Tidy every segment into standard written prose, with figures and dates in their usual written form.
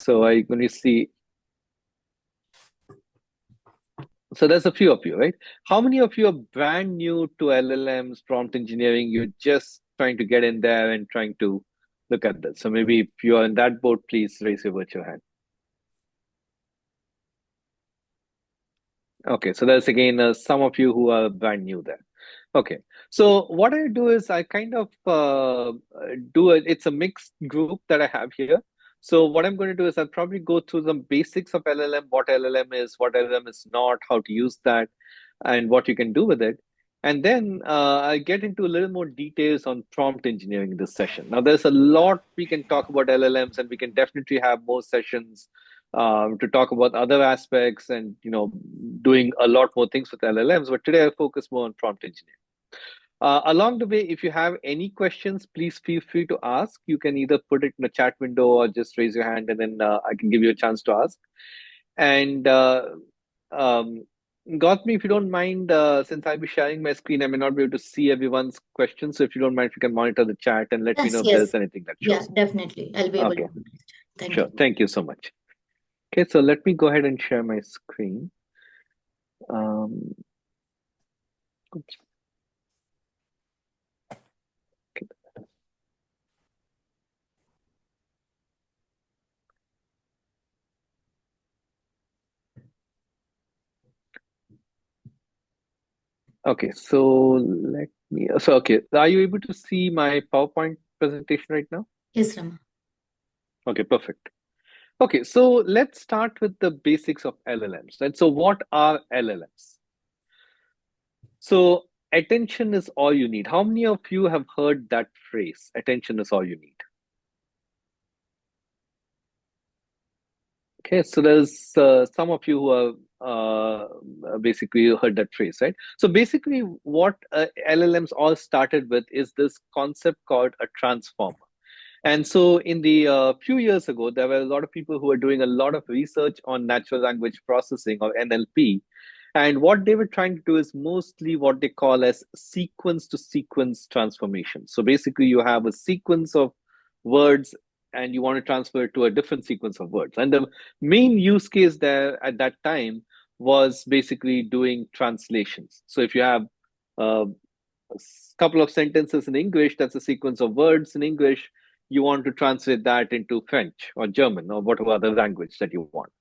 So I'm going to see. So there's a few of you, right? How many of you are brand new to LLMs, prompt engineering? You're just trying to get in there and trying to look at this. So maybe if you are in that boat, please raise your virtual hand. Okay, so there's again some of you who are brand new there. Okay, so what I do is I kind of do it. It's a mixed group that I have here. So what I'm going to do is I'll probably go through the basics of LLM, what LLM is, what LLM is not, how to use that, and what you can do with it. And then I get into a little more details on prompt engineering in this session. Now, there's a lot we can talk about LLMs, and we can definitely have more sessions to talk about other aspects and doing a lot more things with LLMs. But today I focus more on prompt engineering. Along the way, if you have any questions, please feel free to ask. You can either put it in the chat window or just raise your hand, and then I can give you a chance to ask. And um, Gautam, if you don't mind, since I'll be sharing my screen, I may not be able to see everyone's questions. So if you don't mind, if you can monitor the chat and let me Yes, know if yes. there's anything that Yeah, shows. definitely. I'll be able Okay, to do that. Thank sure. you. Thank you so much. Okay, so let me go ahead and share my screen. Um, oops. Okay. Okay, so let me. So okay, are you able to see my PowerPoint presentation right now? Yes, Rama. Okay, perfect. Okay, so let's start with the basics of LLMs. Right? So what are LLMs? So attention is all you need. How many of you have heard that phrase? Attention is all you need. Okay, so there's some of you who have basically heard that phrase, right? So basically, what LLMs all started with is this concept called a transformer. And so, in the few years ago, there were a lot of people who were doing a lot of research on natural language processing or NLP. And what they were trying to do is mostly what they call as sequence to sequence transformation. So basically, you have a sequence of words and you want to transfer it to a different sequence of words. And the main use case there at that time was basically doing translations. So if you have a couple of sentences in English, that's a sequence of words in English, you want to translate that into French or German or whatever other language that you want.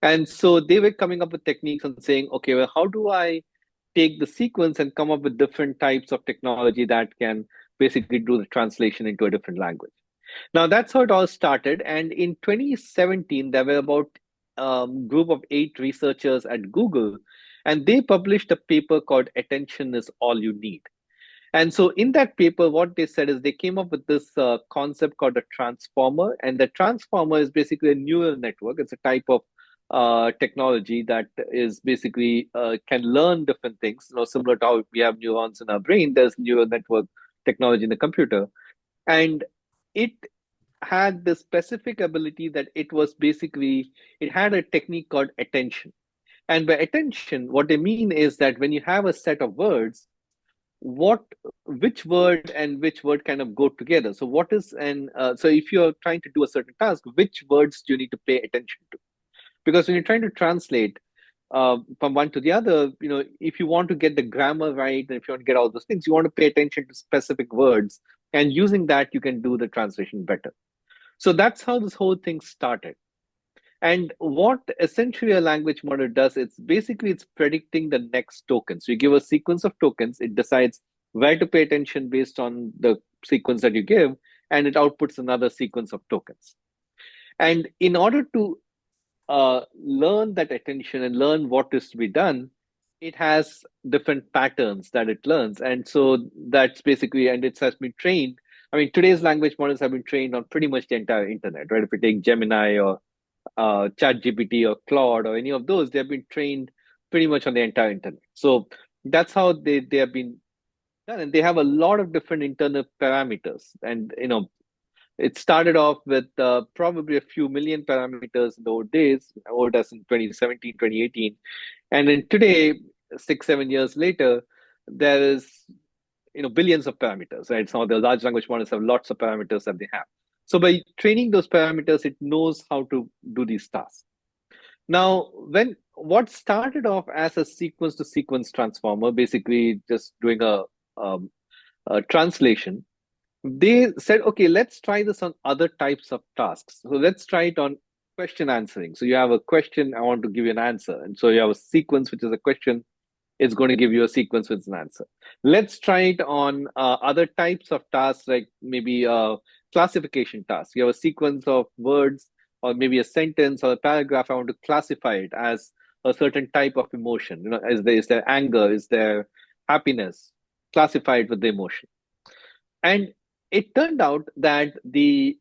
And so they were coming up with techniques and saying, okay, well, how do I take the sequence and come up with different types of technology that can basically do the translation into a different language? Now that's how it all started. And in 2017, there were about group of 8 researchers at Google, and they published a paper called "Attention is All You Need." And so in that paper, what they said is they came up with this concept called a transformer. And the transformer is basically a neural network. It's a type of technology that is basically can learn different things. Similar to how we have neurons in our brain, there's neural network technology in the computer. And it had the specific ability that it had a technique called attention. And by attention, what they mean is that when you have a set of words, what which word and which word kind of go together. So what is and so if you're trying to do a certain task, which words do you need to pay attention to? Because when you're trying to translate from one to the other, if you want to get the grammar right and if you want to get all those things, you want to pay attention to specific words, and using that you can do the translation better. So that's how this whole thing started. And what essentially a language model does, it's predicting the next token. So you give a sequence of tokens, it decides where to pay attention based on the sequence that you give, and it outputs another sequence of tokens. And in order to learn that attention and learn what is to be done, it has different patterns that it learns. And so that's basically, and it has been trained. I mean, today's language models have been trained on pretty much the entire internet, right? If you take Gemini or ChatGPT or Claude or any of those, they have been trained pretty much on the entire internet. So that's how they have been done, and they have a lot of different internal parameters. And it started off with probably a few million parameters in the old days, old as in 2017, 2018, and then today, 6, 7 years later, there is billions of parameters, right? Some of the large language models have lots of parameters that they have. So by training those parameters, it knows how to do these tasks. Now, when what started off as a sequence to sequence transformer, basically just doing um, a translation, they said, okay, let's try this on other types of tasks. So let's try it on question answering. So you have a question, I want to give you an answer. And so you have a sequence, which is a question, it's going to give you a sequence with an answer. Let's try it on other types of tasks, like maybe classification tasks. You have a sequence of words, or maybe a sentence or a paragraph. I want to classify it as a certain type of emotion. Is there anger? Is there happiness? Classify it with the emotion. And it turned out that the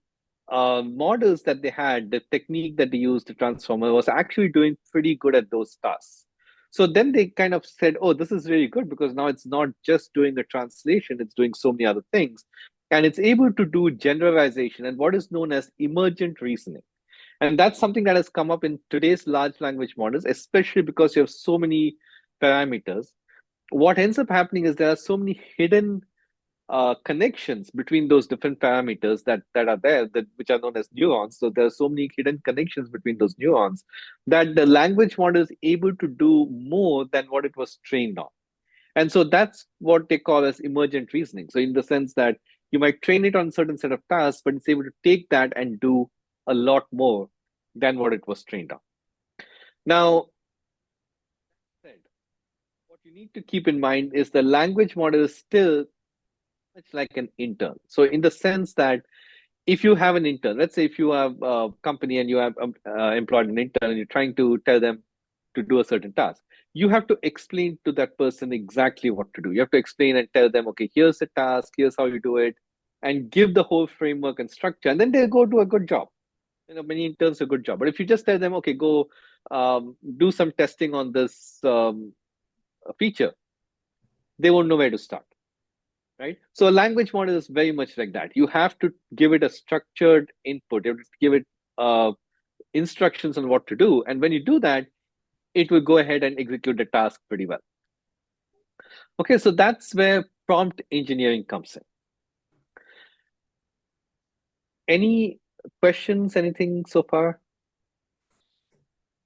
models that they had, the technique that they used to transformer was actually doing pretty good at those tasks. So then they kind of said, oh, this is really good because now it's not just doing a translation, it's doing so many other things. And it's able to do generalization and what is known as emergent reasoning. And that's something that has come up in today's large language models, especially because you have so many parameters. What ends up happening is there are so many hidden connections between those different parameters that are there, that which are known as neurons. So there are so many hidden connections between those neurons that the language model is able to do more than what it was trained on. And so that's what they call as emergent reasoning. So in the sense that you might train it on a certain set of tasks, but it's able to take that and do a lot more than what it was trained on. Now, what you need to keep in mind is the language model is still much like an intern. So in the sense that if you have an intern, let's say if you have a company and you have employed an intern and you're trying to tell them to do a certain task, you have to explain to that person exactly what to do. You have to explain and tell them, okay, here's the task, here's how you do it, and give the whole framework and structure, and then they'll go do a good job. Many interns do a good job. But if you just tell them, okay, go do some testing on this feature, they won't know where to start. Right? So a language model is very much like that. You have to give it a structured input. You have to give it instructions on what to do. And when you do that, it will go ahead and execute the task pretty well. Okay, so that's where prompt engineering comes in. Any questions, anything so far?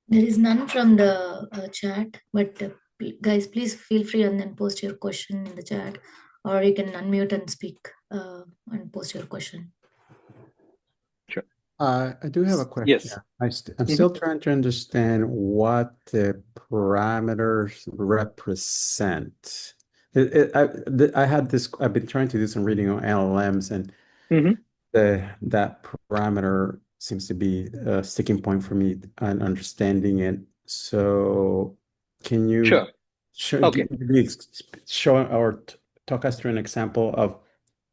There is none from the chat, but guys, please feel free and then post your question in the chat, or you can unmute and speak and post your question. Sure. I do have a question. Yes. I'm still trying to understand what the parameters represent. I've been trying to do some reading on LLMs, and Mm-hmm. that parameter seems to be a sticking point for me on understanding it. So can you Sure. Okay. show or talk us through an example of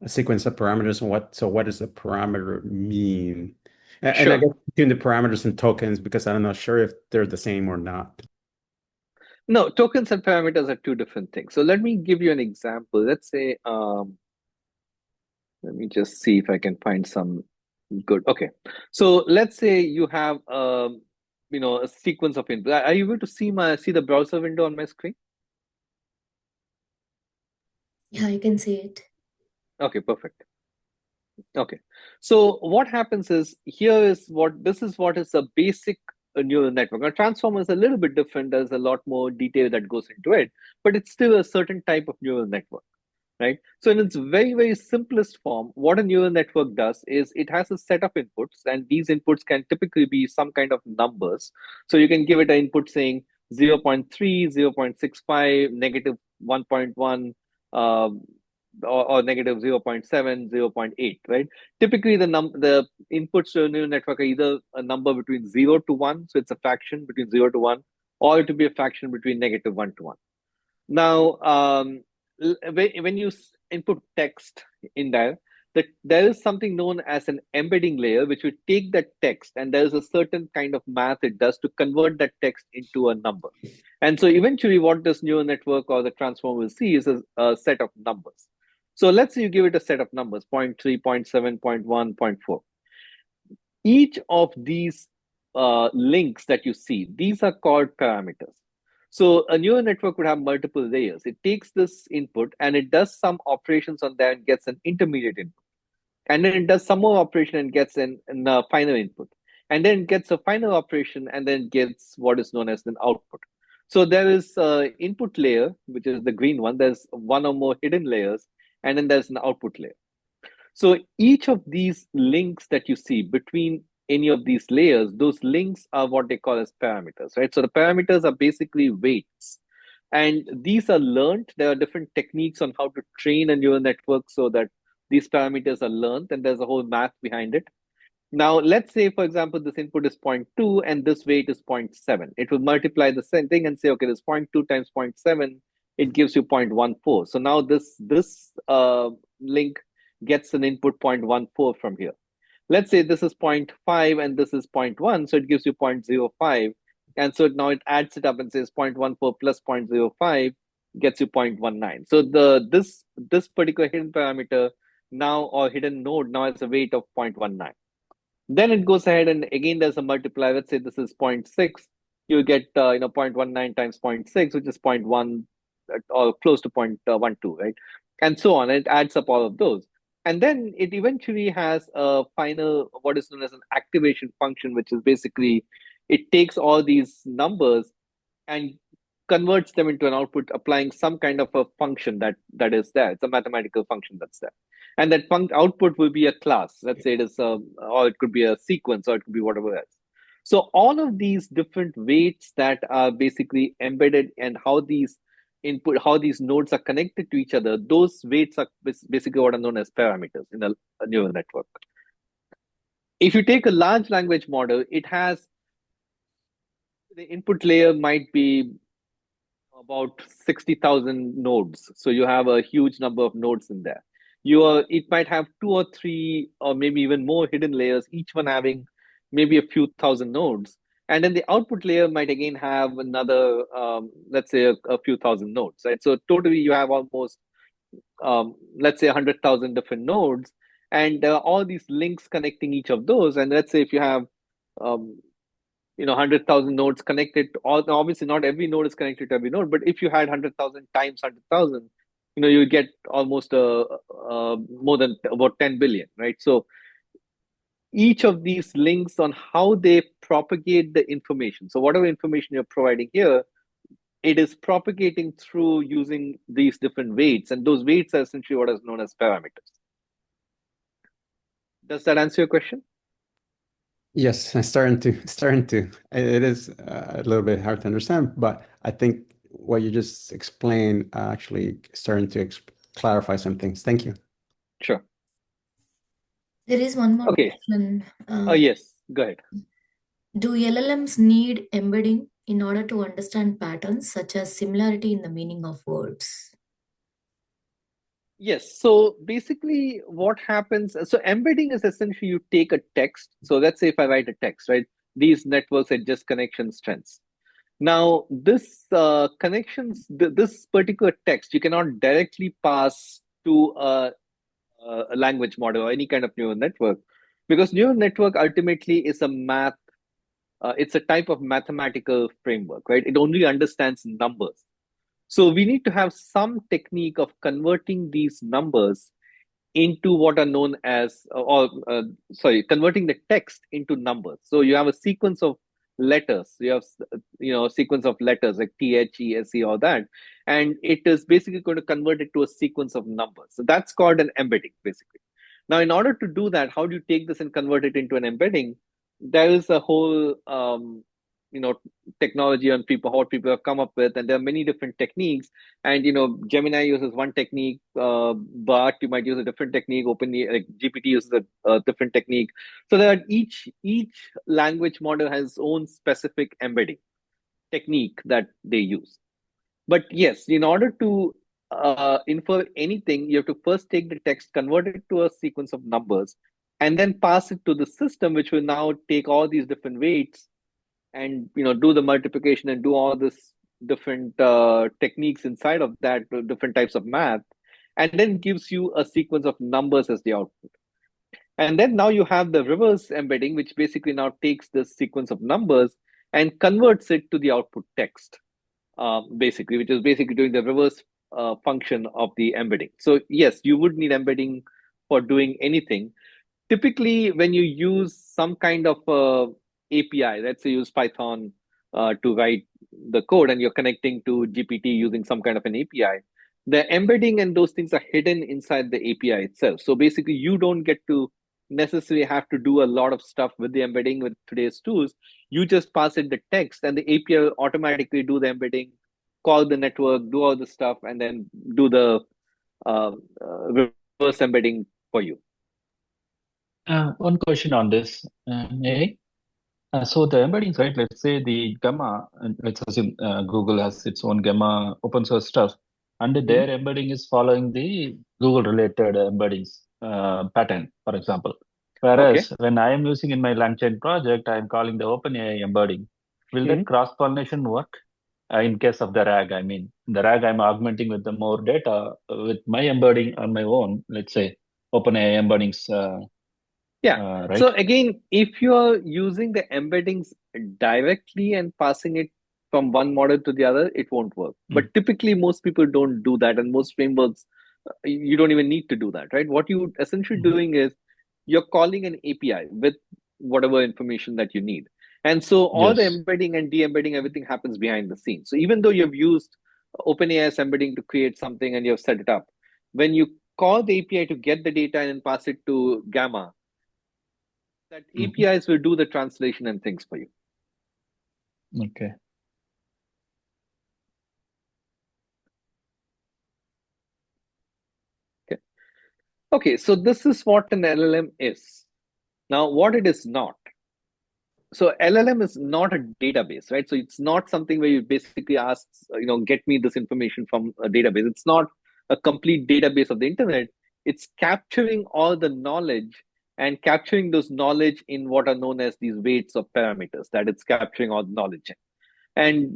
a sequence of parameters and what does the parameter mean? And I Sure. guess between the parameters and tokens, because I'm not sure if they're the same or not. No, tokens and parameters are two different things. So let me give you an example. Let's say, let me just see if I can find some good. Okay. So let's say you have a sequence of input. Are you able to see the browser window on my screen? Yeah, I can see it. Okay, perfect. Okay. So what happens is this is what is a basic neural network. A transformer is a little bit different. There's a lot more detail that goes into it, but it's still a certain type of neural network. Right? So in its very, very simplest form, what a neural network does is it has a set of inputs, and these inputs can typically be some kind of numbers. So you can give it an input saying 0.3, 0.65, negative 1.1, or negative 0.7, 0.8, right? Typically, the inputs to a neural network are either a number between 0 to 1, so it's a fraction between 0 to 1, or it will be a fraction between negative 1 to 1. Now, when you input text in there, there is something known as an embedding layer, which will take that text, and there is a certain kind of math it does to convert that text into a number. And so eventually, what this neural network or the transformer will see is a set of numbers. So let's say you give it a set of numbers, 0.3, 0.7, 0.1, 0.4. Each of these links that you see, these are called parameters. So a neural network would have multiple layers. It takes this input and it does some operations on that and gets an intermediate input. and then it does some more operation and gets an final input, and then it gets a final operation and then gets what is known as an output. So there is input layer, which is the green one. There's one or more hidden layers, and then there's an output layer. So each of these links that you see between any of these layers, those links are what they call as parameters, right? So the parameters are basically weights. And these are learned. There are different techniques on how to train a neural network so that these parameters are learned, and there's a whole math behind it. Now, let's say, for example, this input is 0.2 and this weight is 0.7. It will multiply the same thing and say, okay, this 0.2 times 0.7, it gives you 0.14. So now this link gets an input 0.14 from here. Let's say this is 0.5 and this is 0.1, so it gives you 0.05. And so now it adds it up and says 0.14 plus 0.05 gets you 0.19. So this particular hidden parameter now, or hidden node now, has a weight of 0.19. Then it goes ahead and again there's a multiplier. Let's say this is 0.6. You get 0.19 times 0.6, which is 0.1 or close to 0.12, right? And so on. It adds up all of those. And then it eventually has a final, what is known as an activation function, which is basically it takes all these numbers and converts them into an output, applying some kind of a function that is there. It's a mathematical function that's there, and that output will be a class. Let's say it is or it could be a sequence, or it could be whatever else. So all of these different weights that are basically embedded, and how these nodes are connected to each other, those weights are basically what are known as parameters in a neural network. If you take a large language model, it has the input layer might be about 60,000 nodes. So you have a huge number of nodes in there. It might have 2 or 3 or maybe even more hidden layers, each one having maybe a few thousand nodes. And then the output layer might again have another, let's say a few thousand nodes, right? So totally you have almost, let's say 100,000 different nodes, and all these links connecting each of those. And let's say if you have, 100,000 nodes connected. Obviously, not every node is connected to every node, but if you had 100,000 times 100,000, you get almost more than about 10 billion, right? So each of these links on how they propagate the information. So whatever information you're providing here, it is propagating through using these different weights, and those weights are essentially what is known as parameters. Does that answer your question? Yes, I'm starting to. It is a little bit hard to understand, but I think what you just explained actually starting to clarify some things. Thank you. Sure. There is one more Okay. question. Yes, go ahead. Do LLMs need embedding in order to understand patterns such as similarity in the meaning of words? Yes. So basically, what happens? So embedding is essentially you take a text. So let's say if I write a text, right? These networks adjust connection strengths. Now, this this particular text, you cannot directly pass to a language model or any kind of neural network, because neural network ultimately is a math. It's a type of mathematical framework, right? It only understands numbers. So we need to have some technique of converting these numbers into what are known as, converting the text into numbers. So you have a sequence of letters. You have, a sequence of letters like T, H, E, S, E, all that. And it is basically going to convert it to a sequence of numbers. So that's called an embedding, basically. Now, in order to do that, how do you take this and convert it into an embedding? There is a whole, technology on what people have come up with, and there are many different techniques. And Gemini uses one technique, Bart you might use a different technique, like GPT uses a different technique. So that each language model has its own specific embedding technique that they use. But yes, in order to infer anything, you have to first take the text, convert it to a sequence of numbers, and then pass it to the system, which will now take all these different weights and do the multiplication and do all this different techniques inside of that, different types of math, and then gives you a sequence of numbers as the output. And then now you have the reverse embedding, which basically now takes this sequence of numbers and converts it to the output text, basically, which is basically doing the reverse function of the embedding. So yes, you would need embedding for doing anything. Typically, when you use some kind of API, let's say use Python to write the code, and you're connecting to GPT using some kind of an API, the embedding and those things are hidden inside the API itself. So basically, you don't get to necessarily have to do a lot of stuff with the embedding with today's tools. You just pass it the text, and the API will automatically do the embedding, call the network, do all the stuff, and then do the reverse embedding for you. One question on this, May. So the embeddings, right? Let's say the Gamma, and let's assume Google has its own Gamma open source stuff, and their embedding is following the Google-related embeddings pattern, for example. Whereas when I am using in my LangChain project, I am calling the OpenAI embedding. Will that cross-pollination work? In case of the RAG, I mean, the RAG I'm augmenting with the more data with my embedding on my own, let's say OpenAI embeddings. Yeah. Right? So again, if you're using the embeddings directly and passing it from one model to the other, it won't work. But typically, most people don't do that, and most frameworks, you don't even need to do that, right? What you essentially doing is you're calling an API with whatever information that you need. And so all the Yes. embedding and de-embedding, everything happens behind the scenes. So even though you've used OpenAI's embedding to create something and you've set it up, when you call the API to get the data and pass it to Gamma, that APIs will do the translation and things for you. Okay. Okay, so this is what an LLM is. Now, what it is not. So LLM is not a database, right? So it's not something where you basically ask, get me this information from a database. It's not a complete database of the internet. It's capturing all the knowledge and capturing those knowledge in what are known as these weights of parameters that it's capturing all the knowledge in. And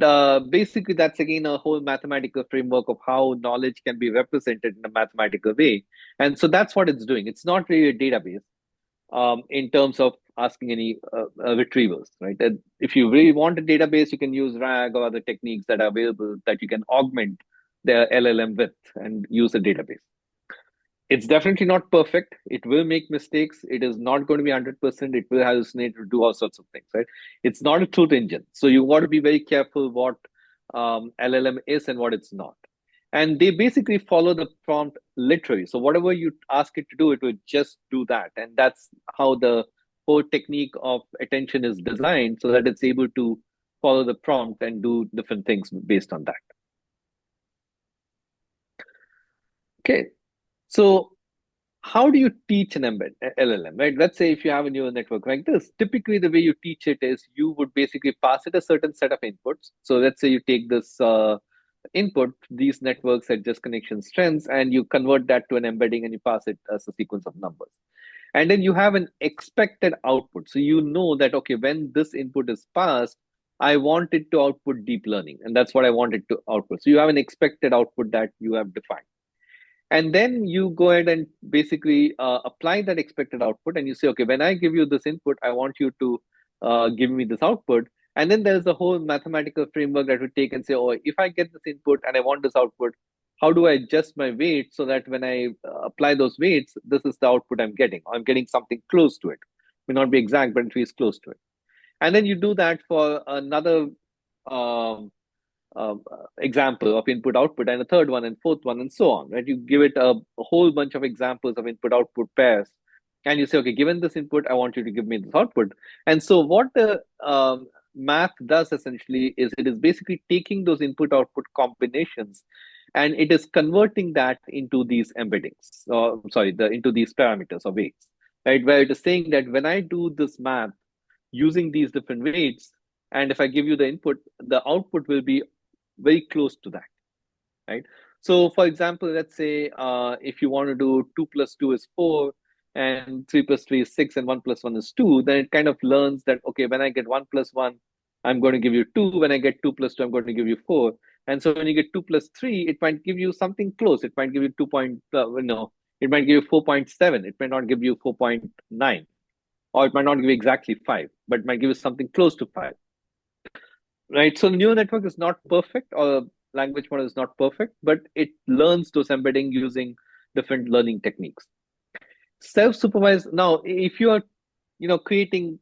basically, that's again a whole mathematical framework of how knowledge can be represented in a mathematical way. And so that's what it's doing. It's not really a database in terms of asking any retrievals, right? And if you really want a database, you can use RAG or other techniques that are available that you can augment the LLM with and use a database. It's definitely not perfect. It will make mistakes. It is not going to be 100%. It will hallucinate or do all sorts of things, right? It's not a truth engine. So you want to be very careful what LLM is and what it's not. And they basically follow the prompt literally. So whatever you ask it to do, it will just do that. And that's how the whole technique of attention is designed, so that it's able to follow the prompt and do different things based on that. Okay. So how do you teach an LLM, right? Let's say if you have a neural network like this, typically the way you teach it is you would basically pass it a certain set of inputs. So let's say you take this input, these networks adjust connection strengths, and you convert that to an embedding and you pass it as a sequence of numbers. And then you have an expected output. So you know that, okay, when this input is passed, I want it to output deep learning. And that's what I want it to output. So you have an expected output that you have defined. And then you go ahead and basically apply that expected output, and you say, okay, when I give you this input, I want you to give me this output. And then there's the whole mathematical framework that we take and say, oh, if I get this input and I want this output, how do I adjust my weight so that when I apply those weights, this is the output I'm getting? I'm getting something close to it. May not be exact, but it feels close to it. And then you do that for another example of input output, and a third one and fourth one, and so on, right? You give it a whole bunch of examples of input output pairs, and you say, okay, given this input, I want you to give me this output. And so what the math does essentially is it is basically taking those input output combinations and it is converting that into these embeddings, into these parameters or weights, right? Where it is saying that when I do this math using these different weights, and if I give you the input, the output will be very close to that, right? So for example, let's say if you want to do 2 plus 2 is 4 and 3 plus 3 is 6 and 1 plus 1 is 2, then it kind of learns that, okay, when I get 1 plus 1, I'm going to give you 2. When I get 2 plus 2, I'm going to give you 4. And so when you get 2 plus 3, it might give you something close. It might give you it might give you 4.7. It might not give you 4.9. Or it might not give you exactly 5, but it might give you something close to 5. Right, so the neural network is not perfect, or language model is not perfect, but it learns those embedding using different learning techniques. Self-supervised. Now, if you are, creating,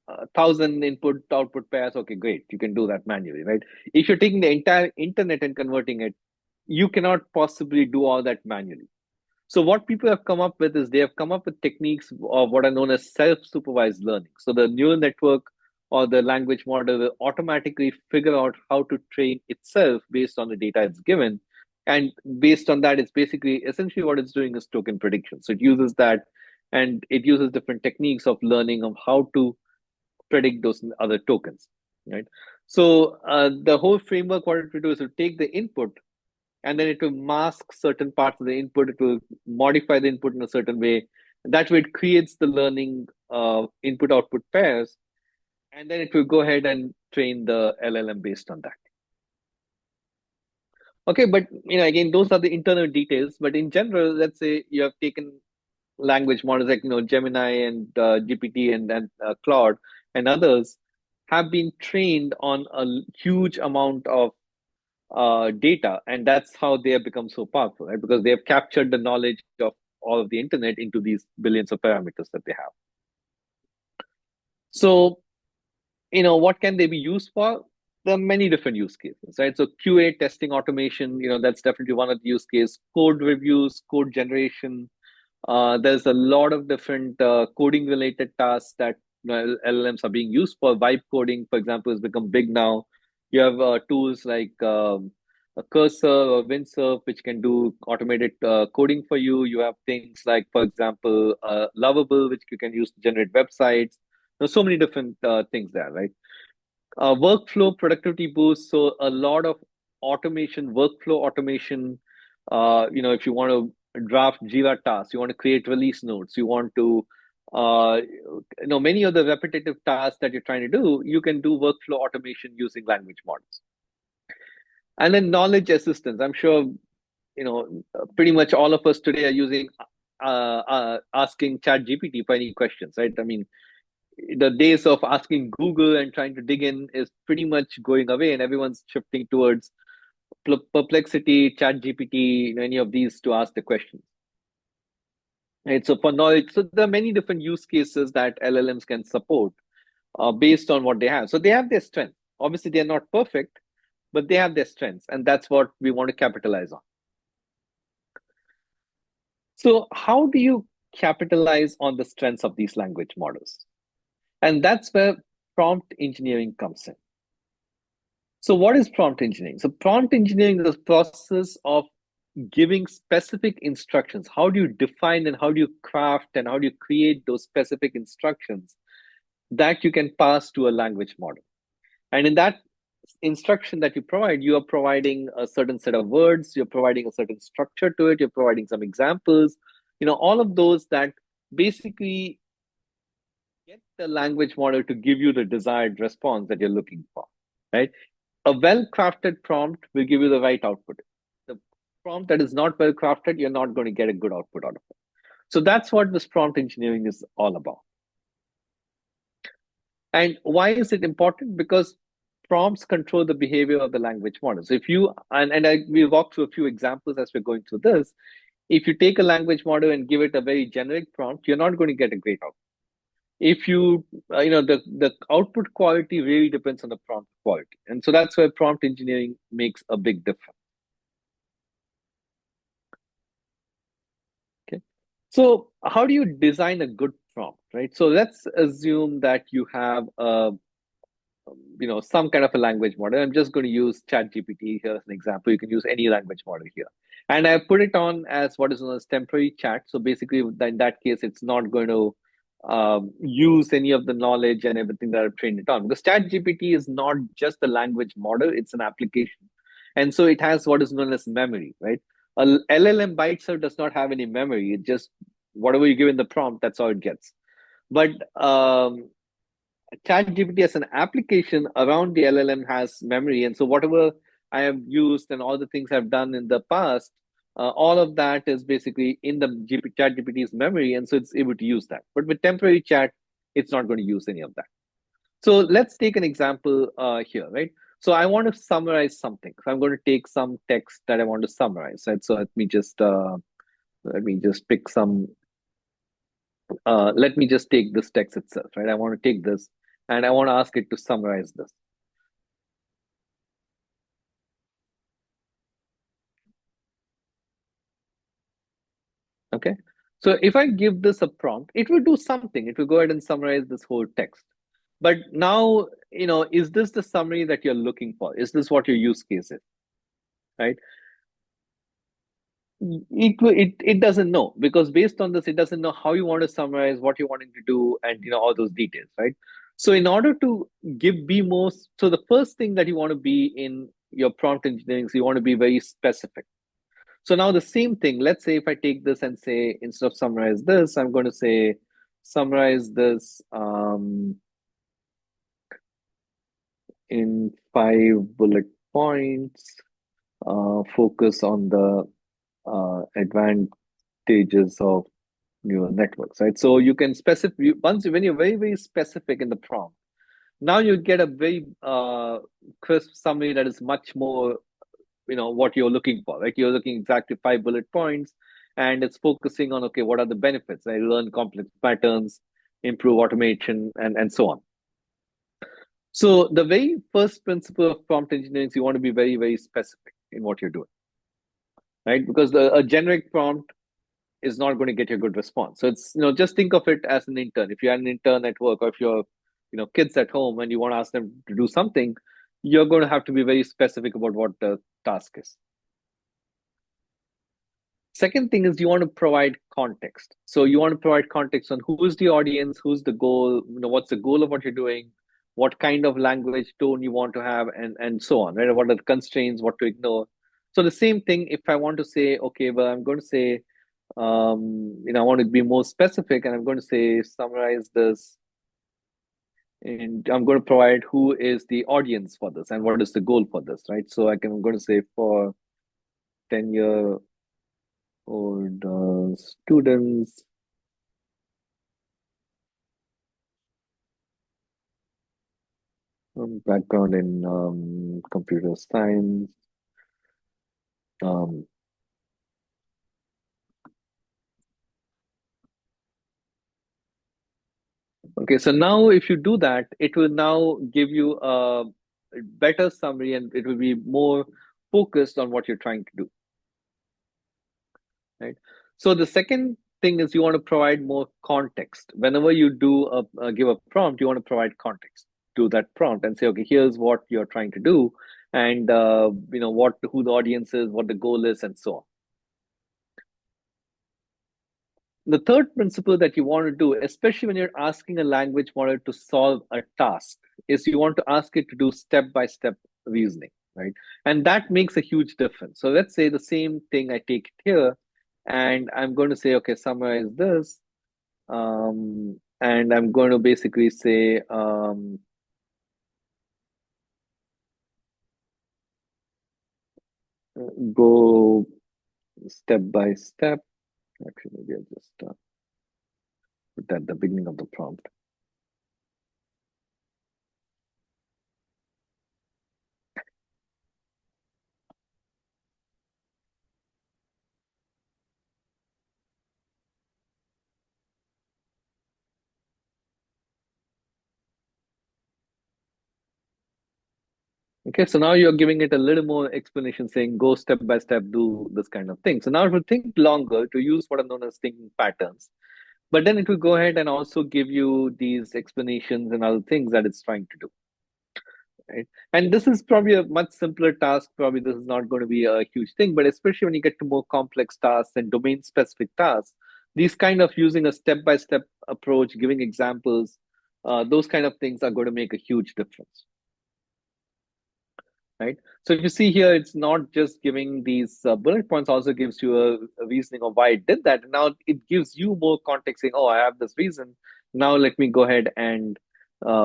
1,000 input output pairs, okay, great, you can do that manually, right? If you're taking the entire internet and converting it, you cannot possibly do all that manually. So what people have come up with is they have come up with techniques of what are known as self-supervised learning. So the neural network or the language model will automatically figure out how to train itself based on the data it's given. And based on that, it's basically essentially what it's doing is token prediction. So it uses that, and it uses different techniques of learning of how to predict those other tokens, right? So the whole framework, what it will do is to take the input, and then it will mask certain parts of the input. It will modify the input in a certain way. That way, it creates the learning input-output pairs, and then it will go ahead and train the LLM based on that. Okay, but again, those are the internal details. But in general, let's say you have taken language models like Gemini and GPT and Claude and others have been trained on a huge amount of data, and that's how they have become so powerful, right? Because they have captured the knowledge of all of the internet into these billions of parameters that they have. So, what can they be used for? There are many different use cases, right? So QA testing automation, that's definitely one of the use cases. Code reviews, code generation. There's a lot of different coding related tasks that LLMs are being used for. Vibe coding, for example, has become big now. You have tools like a Cursor or Windsurf, which can do automated coding for you. You have things like, for example, Lovable, which you can use to generate websites. There's so many different things there, right? Workflow productivity boost. So a lot of automation, workflow automation. If you want to draft Jira tasks, you want to create release notes, you want to, many of the repetitive tasks that you're trying to do, you can do workflow automation using language models. And then knowledge assistance. I'm sure, pretty much all of us today are using, asking ChatGPT for any questions, right? I mean, the days of asking Google and trying to dig in is pretty much going away, and everyone's shifting towards Perplexity, ChatGPT, any of these to ask the questions. Right. So for knowledge, so there are many different use cases that LLMs can support based on what they have. So they have their strengths. Obviously, they are not perfect, but they have their strengths, and that's what we want to capitalize on. So how do you capitalize on the strengths of these language models? And that's where prompt engineering comes in. So what is prompt engineering? So prompt engineering is the process of giving specific instructions. How do you define and how do you craft and how do you create those specific instructions that you can pass to a language model? And in that instruction that you provide, you are providing a certain set of words, you're providing a certain structure to it, you're providing some examples, all of those that basically get the language model to give you the desired response that you're looking for, right? A well-crafted prompt will give you the right output. The prompt that is not well-crafted, you're not going to get a good output out of it. So that's what this prompt engineering is all about. And why is it important? Because prompts control the behavior of the language model. So if you, we'll walk through a few examples as we're going through this. If you take a language model and give it a very generic prompt, you're not going to get a great output. If you, the output quality really depends on the prompt quality. And so that's where prompt engineering makes a big difference. Okay. So how do you design a good prompt, right? So let's assume that you have some kind of a language model. I'm just going to use ChatGPT here as an example. You can use any language model here. And I put it on as what is known as temporary chat. So basically, in that case, it's not going to use any of the knowledge and everything that I've trained it on. Because ChatGPT is not just a language model, it's an application. And so it has what is known as memory, right? A LLM by itself does not have any memory. It just, whatever you give in the prompt, that's all it gets. But ChatGPT as an application around the LLM has memory. And so whatever I have used and all the things I've done in the past, all of that is basically in the ChatGPT's memory. And so it's able to use that. But with temporary chat, it's not going to use any of that. So let's take an example here, right? So I want to summarize something. So I'm going to take some text that I want to summarize, right? So let me just Let me just pick some. Let me just take this text itself, right? I want to take this and I want to ask it to summarize this. Okay. So if I give this a prompt, it will do something. It will go ahead and summarize this whole text. But now, is this the summary that you're looking for? Is this what your use case is? Right? It doesn't know, because based on this, it doesn't know how you want to summarize, what you're wanting to do, and all those details, right? So in order to be more, so the first thing that you want to be in your prompt engineering, so you want to be very specific. So now the same thing, let's say if I take this and say, instead of summarize this, I'm going to say summarize this in 5 bullet points, focus on the advantages of neural networks, right? So you can specify, once when you're very, very specific in the prompt, now you get a very crisp summary that is much more, what you're looking for, right? You're looking exactly 5 bullet points, and it's focusing on, okay, what are the benefits? I learn complex patterns, improve automation, and so on. So the very first principle of prompt engineering is you want to be very, very specific in what you're doing, right? Because a generic prompt is not going to get you a good response. So it's, just think of it as an intern. If you're an intern at work, or if you're, kids at home and you want to ask them to do something, you're going to have to be very specific about what the task is. Second thing is you want to provide context. So you want to provide context on who is the audience, who's the goal, what's the goal of what you're doing, what kind of language tone you want to have, and so on, right? What are the constraints, what to ignore. So the same thing, if I want to say, okay, well, I'm going to say, I want to be more specific, and I'm going to say summarize this, and I'm going to provide who is the audience for this and what is the goal for this, right? So I'm going to say for 10-year-old students, background in computer science, um, okay, so now if you do that, it will now give you a better summary, and it will be more focused on what you're trying to do, right? So the second thing is you want to provide more context. Whenever you do give a prompt, you want to provide context to that prompt and say, okay, here's what you're trying to do, and who the audience is, what the goal is, and so on. The third principle that you want to do, especially when you're asking a language model to solve a task, is you want to ask it to do step-by-step reasoning, right? And that makes a huge difference. So let's say the same thing, I take it here, and I'm going to say, okay, summarize this. And I'm going to basically say, go step by step. Actually, maybe I'll just put that at the beginning of the prompt. Okay, so now you're giving it a little more explanation, saying go step by step, do this kind of thing. So now it will think longer to use what are known as thinking patterns. But then it will go ahead and also give you these explanations and other things that it's trying to do. Right? And this is probably a much simpler task. Probably this is not going to be a huge thing, but especially when you get to more complex tasks and domain specific tasks, these kind of using a step by step approach, giving examples, those kind of things are going to make a huge difference. Right? So if you see here, it's not just giving these bullet points, also gives you a reasoning of why it did that. And now it gives you more context saying, oh, I have this reason. Now let me go ahead and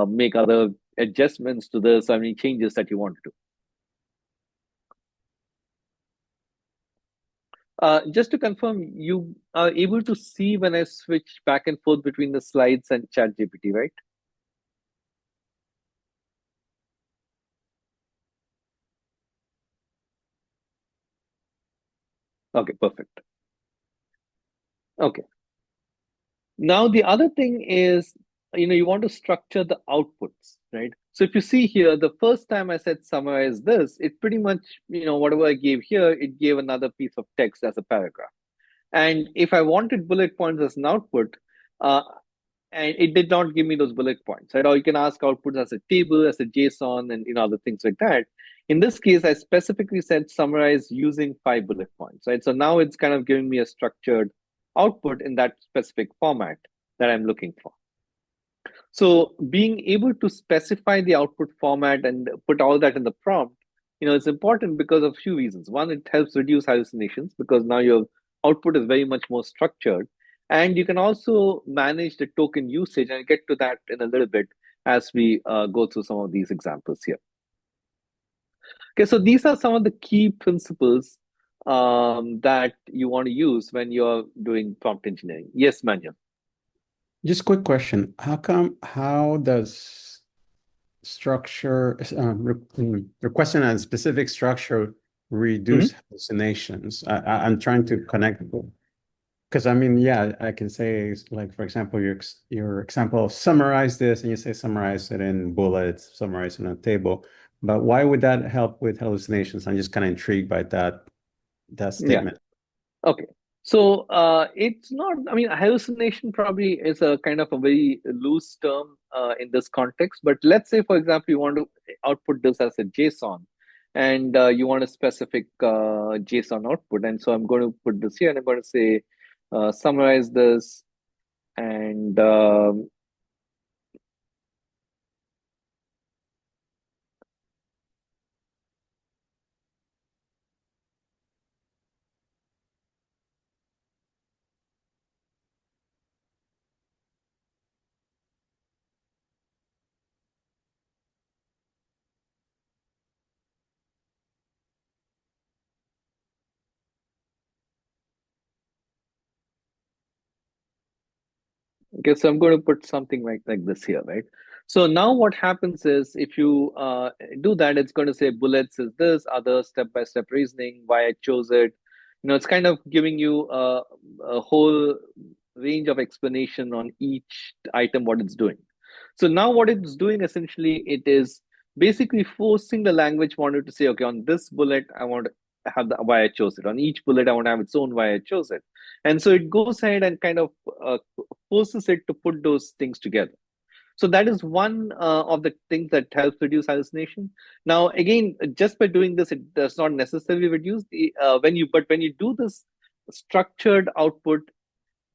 make other adjustments to this, any changes that you want to do. Just to confirm, you are able to see when I switch back and forth between the slides and ChatGPT, right? Okay, perfect. Okay. Now, the other thing is, you want to structure the outputs, right? So if you see here, the first time I said summarize this, it pretty much, whatever I gave here, it gave another piece of text as a paragraph. And if I wanted bullet points as an output, uh, and it did not give me those bullet points, right? Or you can ask outputs as a table, as a JSON, and other things like that. In this case, I specifically said summarize using 5 bullet points, right? So now it's kind of giving me a structured output in that specific format that I'm looking for. So being able to specify the output format and put all that in the prompt, it's important because of a few reasons. One, it helps reduce hallucinations because now your output is very much more structured. And you can also manage the token usage, and I'll get to that in a little bit as we go through some of these examples here. Okay, so these are some of the key principles that you want to use when you're doing prompt engineering. Yes, Manuel. Just quick question. How does structure, requesting a specific structure reduce hallucinations? I'm trying to connect, because I mean, yeah, I can say, like, for example, your example of summarize this, and you say summarize it in bullets, summarize it in a table. But why would that help with hallucinations? I'm just kind of intrigued by that statement. Yeah. Okay. So it's not, I mean, hallucination probably is a kind of a very loose term in this context. But let's say, for example, you want to output this as a JSON and you want a specific JSON output. And so I'm going to put this here and I'm going to say, summarize this and okay, so I'm going to put something like this here, right? So now what happens is if you do that, it's going to say bullets is this, other step-by-step reasoning, why I chose it. It's kind of giving you a whole range of explanation on each item, what it's doing. So now what it's doing essentially, it is basically forcing the language model to say, okay, on this bullet, I want to have the why I chose it. On each bullet, I want to have its own why I chose it. And so it goes ahead and kind of forces it to put those things together. So that is one of the things that helps reduce hallucination. Now, again, just by doing this, it does not necessarily reduce the when you do this structured output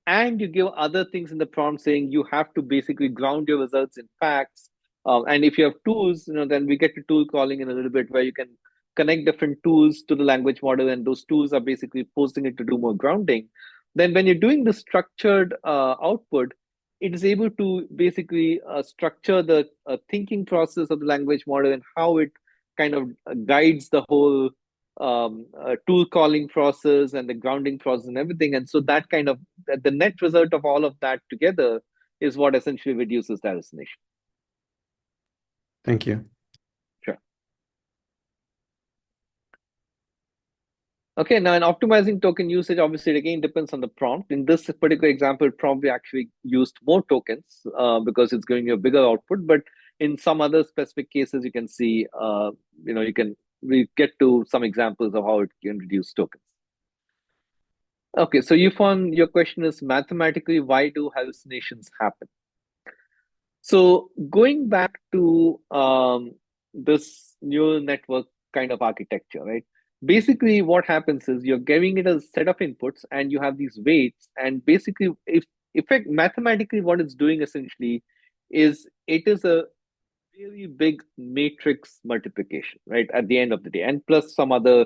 and you give other things in the prompt saying you have to basically ground your results in facts. And if you have tools, then we get to tool calling in a little bit where you can connect different tools to the language model, and those tools are basically forcing it to do more grounding. Then when you're doing the structured output, it is able to basically structure the thinking process of the language model and how it kind of guides the whole tool calling process and the grounding process and everything. And so that kind of the net result of all of that together is what essentially reduces the hallucination. Thank you. Sure. Okay, now in optimizing token usage, obviously it again depends on the prompt. In this particular example, probably actually used more tokens because it's giving you a bigger output. But in some other specific cases, you can see, we get to some examples of how it can reduce tokens. Okay, so you found your question is mathematically, why do hallucinations happen? So going back to this neural network kind of architecture, right? Basically, what happens is you're giving it a set of inputs and you have these weights. And basically, if mathematically, what it's doing essentially is it is a really big matrix multiplication, right? At the end of the day, and plus some other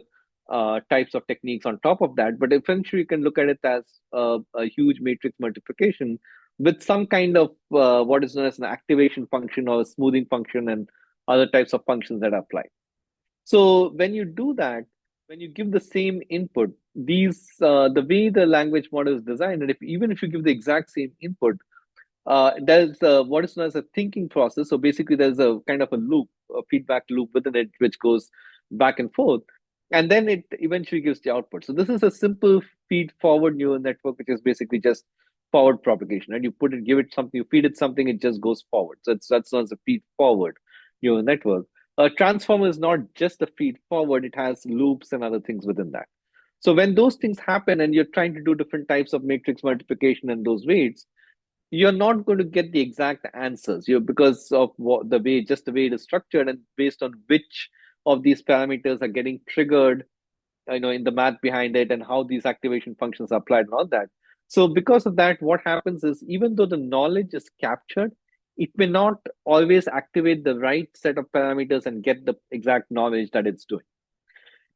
types of techniques on top of that. But eventually, you can look at it as a huge matrix multiplication with some kind of what is known as an activation function or a smoothing function and other types of functions that apply. So when you do that, when you give the same input, the way the language model is designed, and even if you give the exact same input, there's what is known as a thinking process. So basically, there's a kind of a loop, a feedback loop within it, which goes back and forth, and then it eventually gives the output. So this is a simple feed-forward neural network, which is basically just forward propagation, and you give it something, you feed it something, it just goes forward. So that's known as a feed-forward neural network. A transformer is not just a feed-forward; it has loops and other things within that. So when those things happen, and you're trying to do different types of matrix multiplication and those weights, you're not going to get the exact answers. Because of the way it is structured, and based on which of these parameters are getting triggered, in the math behind it, and how these activation functions are applied and all that. So because of that, what happens is, even though the knowledge is captured, it may not always activate the right set of parameters and get the exact knowledge that it's doing.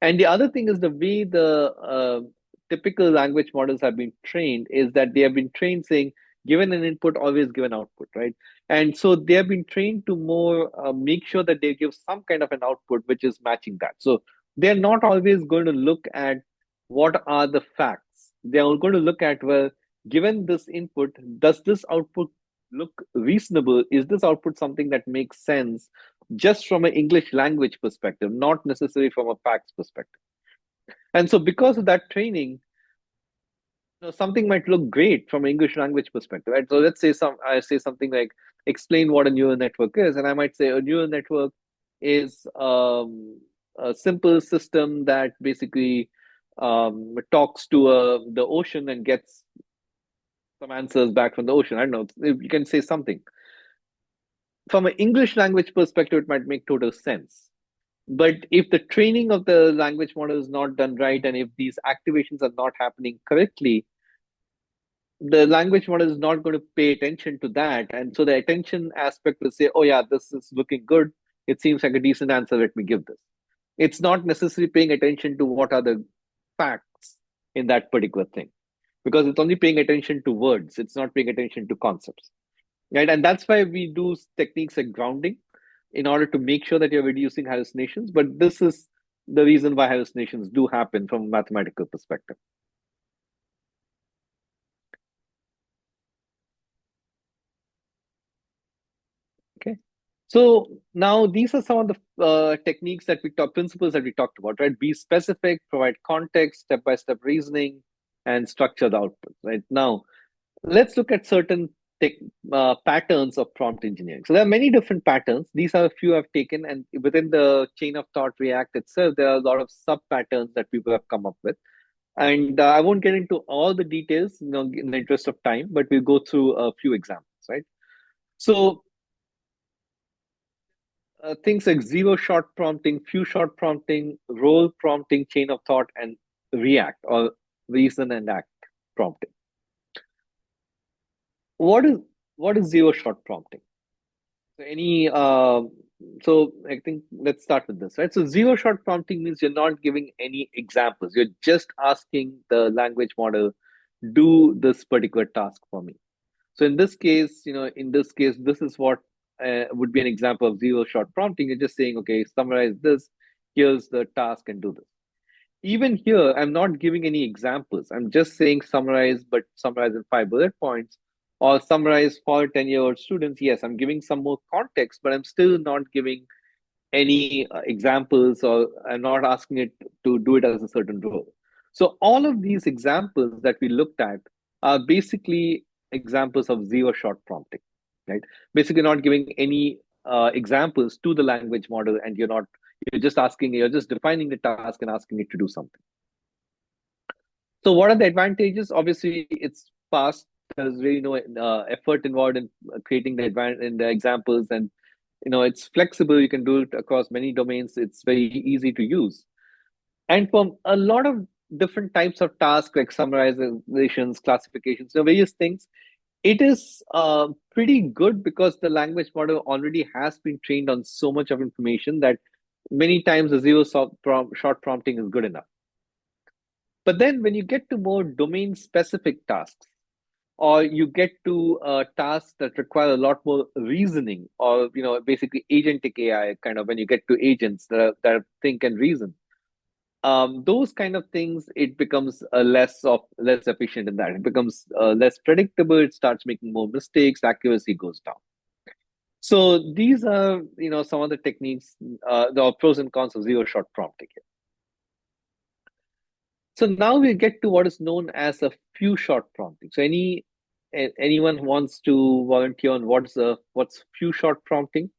And the other thing is, the way the typical language models have been trained is that they have been trained saying, given an input, always give an output, right? And so they have been trained to more make sure that they give some kind of an output which is matching that. So they're not always going to look at what are the facts. They're going to look at, well, given this input, does this output look reasonable? Is this output something that makes sense just from an English language perspective, not necessarily from a facts perspective? And so because of that training, something might look great from an English language perspective, right? So let's say I say something like, explain what a neural network is, and I might say a neural network is a simple system that basically talks to the ocean and gets some answers back from the ocean. I don't know. You can say something. From an English language perspective, it might make total sense. But if the training of the language model is not done right, and if these activations are not happening correctly, the language model is not going to pay attention to that. And so the attention aspect will say, oh yeah, this is looking good. It seems like a decent answer. Let me give this. It's not necessarily paying attention to what are the facts in that particular thing, because it's only paying attention to words. It's not paying attention to concepts, right? And that's why we do techniques like grounding, in order to make sure that you're reducing hallucinations. But this is the reason why hallucinations do happen from a mathematical perspective. Okay. So now these are some of the techniques that principles that we talked about, right? Be specific, provide context, step-by-step reasoning, and structure the output, right? Now, let's look at certain patterns of prompt engineering. So there are many different patterns. These are a few I've taken, and within the chain of thought React itself, there are a lot of sub-patterns that people have come up with. And I won't get into all the details, in the interest of time, but we'll go through a few examples, right? So things like zero-shot prompting, few-shot prompting, role prompting, chain of thought, and react, or reason and act prompting. What is zero-shot prompting? So I think let's start with this, right? So zero-shot prompting means you're not giving any examples. You're just asking the language model, do this particular task for me. So in this case, this is what would be an example of zero-shot prompting. You're just saying, okay, summarize this, here's the task, and do this. Even here, I'm not giving any examples. I'm just saying summarize, but summarize in 5 bullet points, or summarize for 10-year-old students. Yes, I'm giving some more context, but I'm still not giving any examples, or I'm not asking it to do it as a certain role. So all of these examples that we looked at are basically examples of zero-shot prompting, right? Basically not giving any examples to the language model, and you're just defining the task and asking it to do something. So what are the advantages? Obviously, it's fast. There's really no effort involved in creating the examples, and it's flexible. You can do it across many domains. It's very easy to use. And for a lot of different types of tasks, like summarizations, classifications, various things, it is pretty good, because the language model already has been trained on so much of information that many times the zero-shot prompting is good enough. But then when you get to more domain-specific tasks, or you get to tasks that require a lot more reasoning, or basically agentic AI, kind of when you get to agents that think and reason, those kind of things, it becomes less efficient in that. It becomes less predictable. It starts making more mistakes. Accuracy goes down. So these are some of the techniques, the pros and cons of zero-shot prompting here. So now we get to what is known as a few shot prompting. So anyone who wants to volunteer on what's few shot prompting?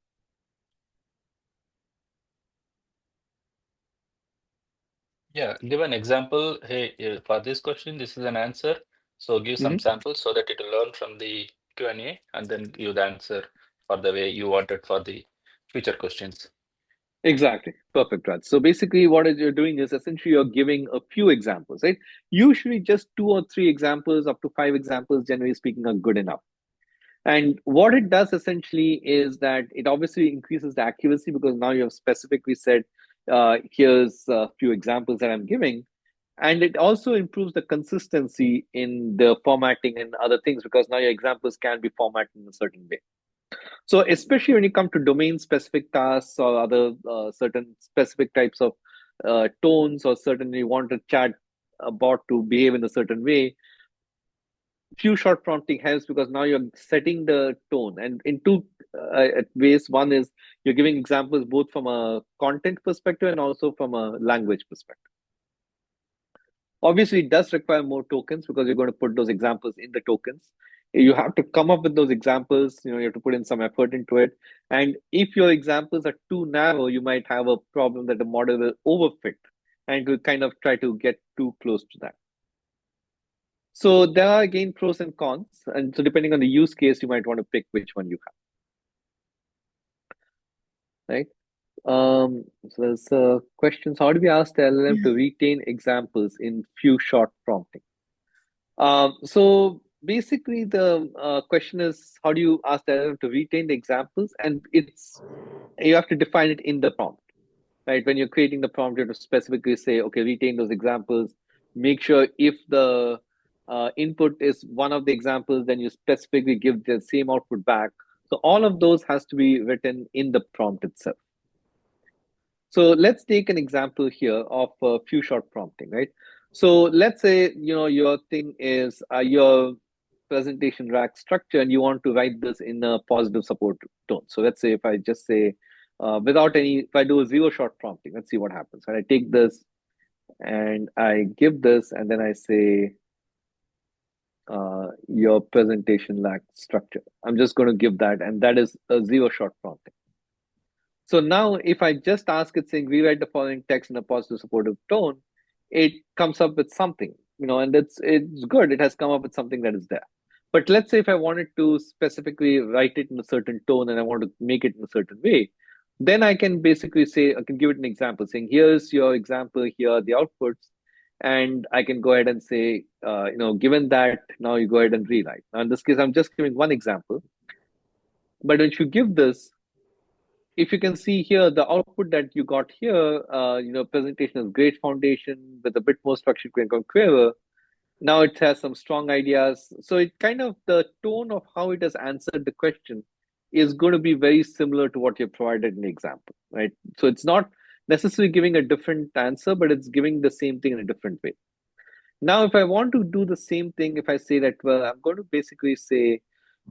Yeah, give an example. Hey, for this question, this is an answer. So give some samples so that it will learn from the Q&A and then give the answer for the way you want it for the future questions. Exactly. Perfect, Raj. So basically you're doing is essentially you're giving a few examples, right? Usually just 2 or 3 examples, up to 5 examples, generally speaking, are good enough. And what it does essentially is that it obviously increases the accuracy because now you have specifically said, here's a few examples that I'm giving. And it also improves the consistency in the formatting and other things because now your examples can be formatted in a certain way. So especially when you come to domain specific tasks or other certain specific types of tones, or certainly you want a chat bot to behave in a certain way, few shot prompting helps because now you're setting the tone, and in two ways. One is you're giving examples both from a content perspective and also from a language perspective. Obviously, it does require more tokens because you're going to put those examples in the tokens. You have to come up with those examples, you have to put in some effort into it. And if your examples are too narrow, you might have a problem that the model will overfit and will kind of try to get too close to that. So there are again pros and cons. And so depending on the use case, you might want to pick which one you have, right? So there's questions. How do we ask the LLM to retain examples in few shot prompting? So basically, the question is, how do you ask the LLM to retain the examples? And you have to define it in the prompt, right? When you're creating the prompt, you have to specifically say, okay, retain those examples. Make sure if the input is one of the examples, then you specifically give the same output back. So all of those has to be written in the prompt itself. So let's take an example here of a few shot prompting, right? So let's say, your thing is your presentation rack structure and you want to write this in a positive support tone. So let's say if I just say, if I do a 0 shot prompting, let's see what happens. When I take this and I give this and then I say, your presentation lacks structure. I'm just going to give that, and that is a 0 shot prompting. So now if I just ask it saying rewrite the following text in a positive supportive tone, it comes up with something, and it's good. It has come up with something that is there. But let's say if I wanted to specifically write it in a certain tone and I want to make it in a certain way, then I can basically say, I can give it an example saying, here's your example, here are the outputs. And I can go ahead and say, given that, now you go ahead and rewrite. Now in this case, I'm just giving one example. But when you give this, if you can see here, the output that you got here, presentation is great foundation with a bit more structure, can go clearer. Now it has some strong ideas. So it kind of, the tone of how it has answered the question is going to be very similar to what you provided in the example, right? So it's not necessarily giving a different answer, but it's giving the same thing in a different way. Now, if I want to do the same thing, if I say that, well, I'm going to basically say,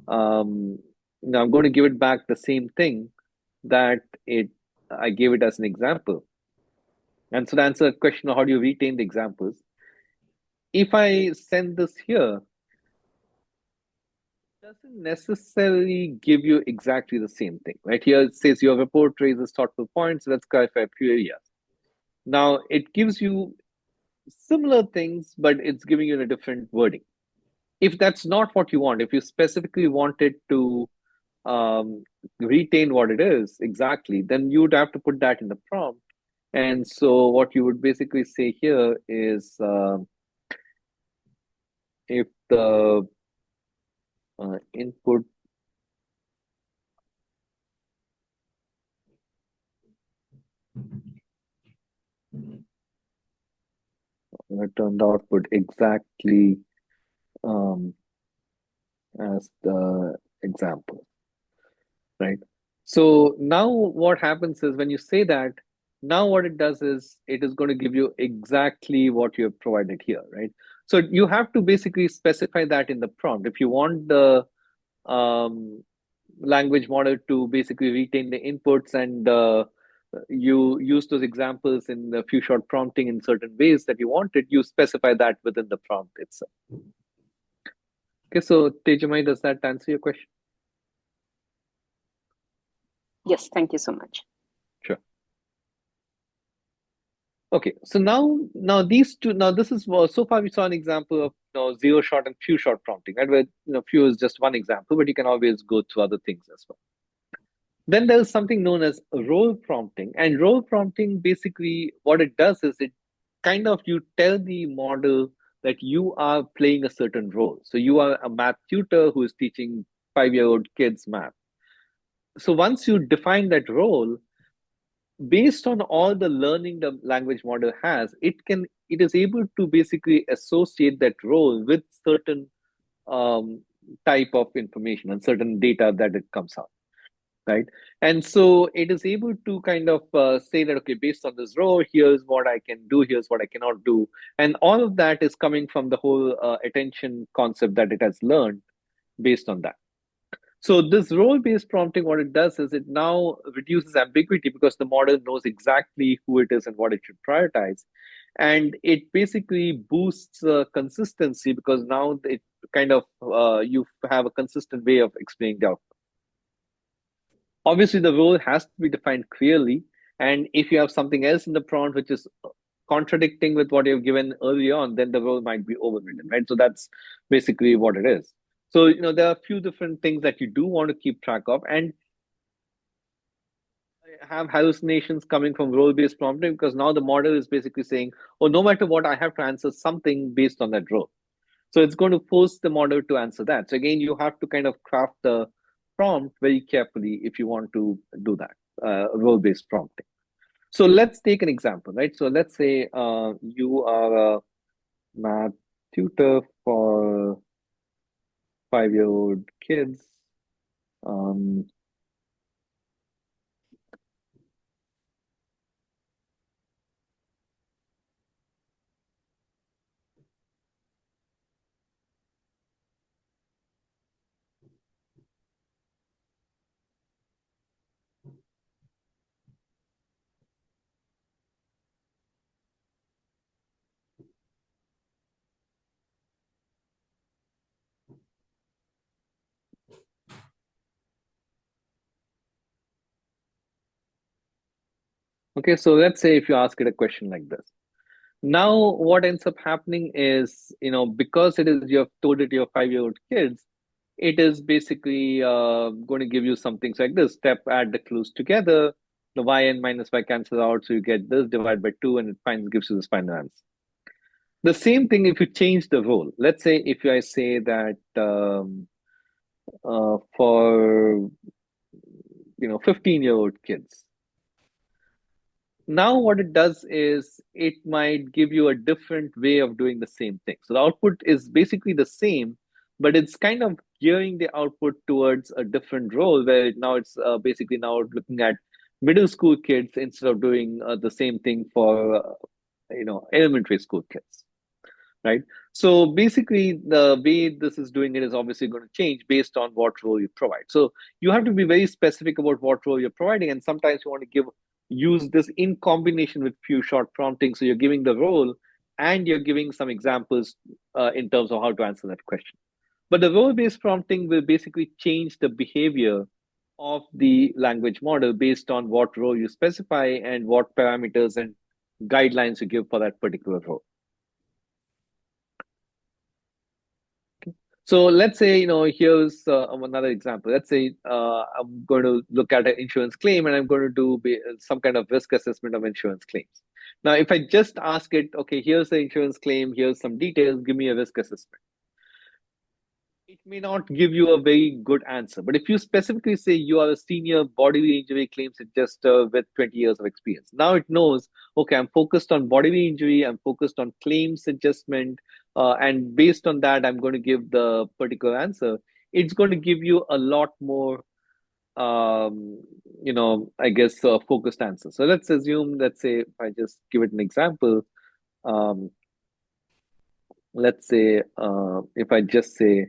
I'm going to give it back the same thing that I gave it as an example. And so to answer the question of how do you retain the examples, if I send this here, it doesn't necessarily give you exactly the same thing, right? Here it says your report raises thoughtful points. Let's clarify a few areas. Now it gives you similar things, but it's giving you a different wording. If that's not what you want, if you specifically wanted to retain what it is exactly, then you would have to put that in the prompt. And so what you would basically say here is, if the input returned output exactly as the example, right? So now what happens is when you say that, now what it does is it is going to give you exactly what you have provided here, right? So you have to basically specify that in the prompt. If you want the language model to basically retain the inputs and you use those examples in the few shot prompting in certain ways that you wanted, you specify that within the prompt itself. Okay, so Tejamai, does that answer your question? Yes, thank you so much. Sure. Okay, so now these two, now this is so far we saw an example of zero shot and few shot prompting, right? Where few is just one example, but you can always go through other things as well. Then there's something known as role prompting, and role prompting basically what it does is it kind of you tell the model that you are playing a certain role. So you are a math tutor who is teaching 5-year-old kids math. So once you define that role, based on all the learning the language model has, it is able to basically associate that role with certain type of information and certain data that it comes out, right? And so it is able to kind of say that, okay, based on this role, here's what I can do, here's what I cannot do. And all of that is coming from the whole attention concept that it has learned based on that. So this role-based prompting, what it does is it now reduces ambiguity because the model knows exactly who it is and what it should prioritize. And it basically boosts consistency because now it kind of, you have a consistent way of explaining the output. Obviously, the role has to be defined clearly. And if you have something else in the prompt which is contradicting with what you've given early on, then the role might be overridden, right? So that's basically what it is. So, there are a few different things that you do want to keep track of, and have hallucinations coming from role-based prompting because now the model is basically saying, oh, no matter what, I have to answer something based on that role. So it's going to force the model to answer that. So again, you have to kind of craft the prompt very carefully if you want to do that, role-based prompting. So let's take an example, right? So let's say you are a math tutor for 5-year-old kids. Okay, so let's say if you ask it a question like this. Now, what ends up happening is, because you have told it to your 5-year-old kids, it is basically going to give you some things like this. Add the clues together, the y and minus y cancel out, so you get this, divide by 2, and it gives you this final answer. The same thing if you change the role. Let's say if I say that for 15-year-old kids. Now what it does is it might give you a different way of doing the same thing. So the output is basically the same, but it's kind of gearing the output towards a different role where now it's basically now looking at middle school kids instead of doing the same thing for elementary school kids, right? So basically the way this is doing it is obviously going to change based on what role you provide. So you have to be very specific about what role you're providing, and sometimes you want to use this in combination with few short prompting. So you're giving the role and you're giving some examples in terms of how to answer that question. But the role-based prompting will basically change the behavior of the language model based on what role you specify and what parameters and guidelines you give for that particular role. So let's say, here's another example. Let's say I'm going to look at an insurance claim and I'm going to do some kind of risk assessment of insurance claims. Now, if I just ask it, okay, here's the insurance claim, here's some details, give me a risk assessment. It may not give you a very good answer. But if you specifically say you are a senior bodily injury claims adjuster with 20 years of experience, now it knows, okay, I'm focused on bodily injury, I'm focused on claims adjustment, and based on that, I'm going to give the particular answer. It's going to give you a lot more, I guess, focused answer. So let's say, if I just give it an example, let's say, if I just say,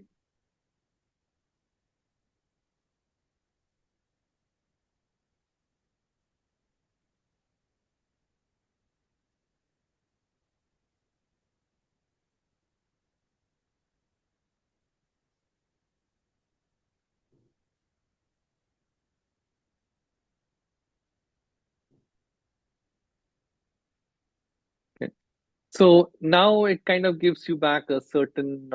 So now it kind of gives you back a certain